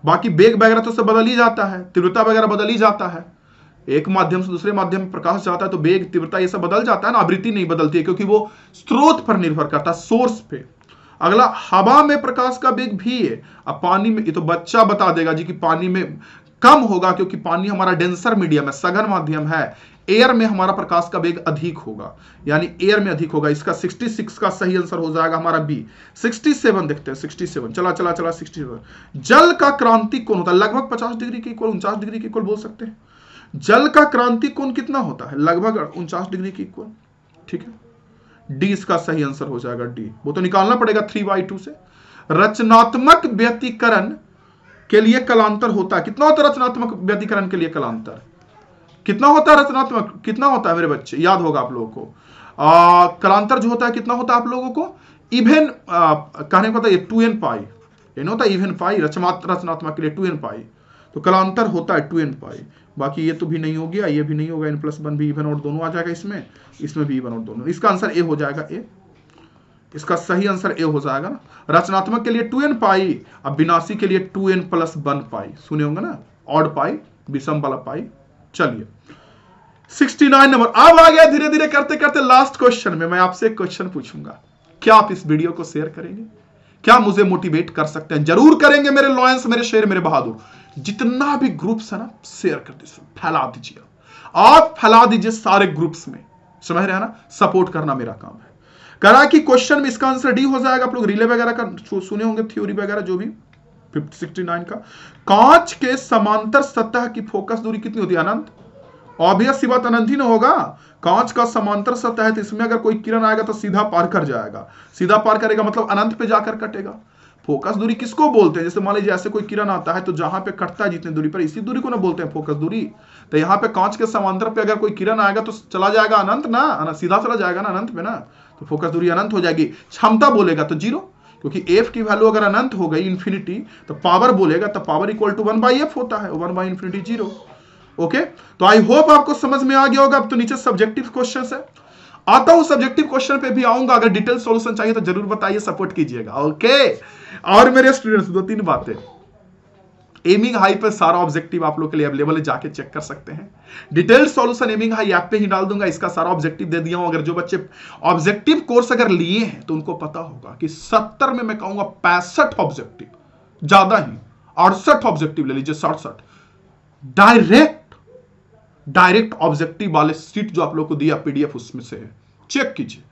बाकी वेग वगैरह तो सब बदल ही जाता है, तीव्रता वगैरह बदल ही जाता है। एक माध्यम से दूसरे माध्यम में प्रकाश जाता है तो वेग, तीव्रता ये सब बदल जाता है ना, आवृत्ति नहीं बदलती है क्योंकि वो स्रोत पर निर्भर करता है, सोर्स पे। अगला, हवा में प्रकाश का वेग भी है। अब पानी में, ये तो बच्चा बता देगा जी कि पानी में कम होगा क्योंकि पानी हमारा डेंसर मीडियम है, सघन माध्यम है। एयर में हमारा प्रकाश का वेग अधिक होगा, यानी एयर में अधिक होगा। इसका 66 का सही आंसर हो जाएगा हमारा बी। 67 देखते हैं, 67 चला 67। जल का क्रांतिक कोण होता है लगभग 50 डिग्री के इक्वल, 49 डिग्री के इक्वल बोल सकते हैं। जल का क्रांतिक कोण कितना होता है? लगभग 49 डिग्री के इक्वल, ठीक है। डी इसका सही आंसर हो जाएगा, डी। वो तो निकालना पड़ेगा 3/2 से। रचनात्मक व्यतिकरण के लिए कलांतर होता है, कितना होता है रचनात्मक व्यतिकरण के लिए कलांतर? कितना होता है रचनात्मक? कितना होता है मेरे बच्चे? याद होगा आप लोगों को। कलांतर जो होता है कितना होता है आप लोगों को? इवन कहने को 2n पाई, ये होता है इवन पाई। रचनात्मक के लिए 2n पाई, तो कलांतर होता है 2n पाई। बाकी ये तो भी नहीं हो गया, ये भी नहीं होगा, n+1 भी इवन और दोनों आ जाएगा इसमें भी इवन और दोनों। इसका आंसर ए हो जाएगा, ए। इसका सही आंसर ए हो जाएगा ना। रचनात्मक के लिए 2n पाई, अब विनाशी के लिए 2n+1 पाई। सुने होंगे ना, ऑड पाई, विषम वाला पाई। चलिए 69 नंबर। अब आ गया धीरे धीरे करते करते लास्ट क्वेश्चन में। मैं आपसे एक क्वेश्चन पूछूंगा, क्या आप इस वीडियो को शेयर करेंगे? क्या मुझे मोटिवेट कर सकते हैं? जरूर करेंगे मेरे लॉयंस, मेरे शेर, मेरे बहादुर। जितना भी ग्रुप्स है ना, शेयर कर दीजिए, फैला दीजिए। आप फैला दीजिए सारे ग्रुप्स में, समझ रहे हैं ना। सपोर्ट करना मेरा काम है। करा कि क्वेश्चन में इसका आंसर डी हो जाएगा। आप लोग रिले वगैरह का सुने होंगे, थ्योरी वगैरह जो भी। 69 का, कांच के समांतर सतह की फोकस दूरी कितनी होती है? अनंत। ऑब्वियस सी बात, अनंत ही ना होगा। कांच का समांतर सतह है तो इसमें अगर कोई किरण आएगा तो सीधा पार कर जाएगा, सीधा पार करेगा मतलब अनंत पे जाकर कटेगा। फोकस दूरी किसको बोलते हैं? जैसे मान लीजिए ऐसे कोई किरण आता है तो जहां पे कटता है जितनी दूरी पर, इसी दूरी को ना बोलते हैं फोकस दूरी। तो यहाँ पे कांच के समांतर पे अगर कोई किरण आएगा तो चला जाएगा अनंत ना, सीधा चला जाएगा ना अनंत पे ना, तो फोकस दूरी अनंत हो जाएगी। क्षमता बोलेगा तो 0, क्योंकि f की वैल्यू अगर अनंत हो गई, इंफिनिटी, तो पावर बोलेगा तो पावर इक्वल टू 1/f होता है, 1/∞ 0। ओके, तो आई होप आपको समझ में आ गया होगा। अब तो नीचे सब्जेक्टिव क्वेश्चन है, आता हूं सब्जेक्टिव क्वेश्चन पे भी आऊंगा। अगर डिटेल सॉल्यूशन चाहिए तो जरूर बताइए, सपोर्ट कीजिएगा। ओके, और मेरे स्टूडेंट्स 2-3 बातें। एमिंग हाई पे सारा ऑब्जेक्टिव आप लोग के लिए अवेलेबल है, जाके चेक कर सकते हैं। Detailed solution aiming high app पे ही डाल दूंगा, इसका सारा ऑब्जेक्टिव दे दिया हूं। अगर जो बच्चे ऑब्जेक्टिव कोर्स अगर लिए हैं तो उनको पता होगा कि 70 में मैं कहूंगा 65 ऑब्जेक्टिव, ज्यादा ही 68 ऑब्जेक्टिव ले लीजिए, 67 डायरेक्ट डायरेक्ट ऑब्जेक्टिव वाले सीट जो आप लोग को दिया पीडीएफ उसमें से है, चेक कीजिए।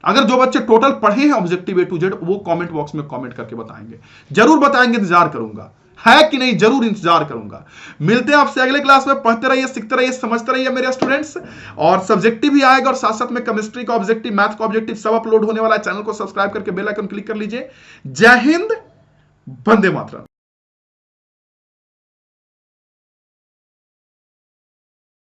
अगर जो बच्चे टोटल पढ़े हैं ऑब्जेक्टिव ए टू जेड वो कमेंट बॉक्स में कमेंट करके बताएंगे, जरूर बताएंगे, इंतजार करूंगा, है कि नहीं, जरूर इंतजार करूंगा। मिलते हैं आपसे अगले क्लास में। पढ़ते रहिए, सीखते रहिए, समझते रहिए मेरे स्टूडेंट्स। और सब्जेक्टिव भी आएगा और साथ साथ में केमिस्ट्री का ऑब्जेक्टिव, मैथ का ऑब्जेक्टिव सब अपलोड होने वाला है। चैनल को सब्सक्राइब करके बेल आइकन क्लिक कर लीजिए। जय हिंद, वंदे मातरम।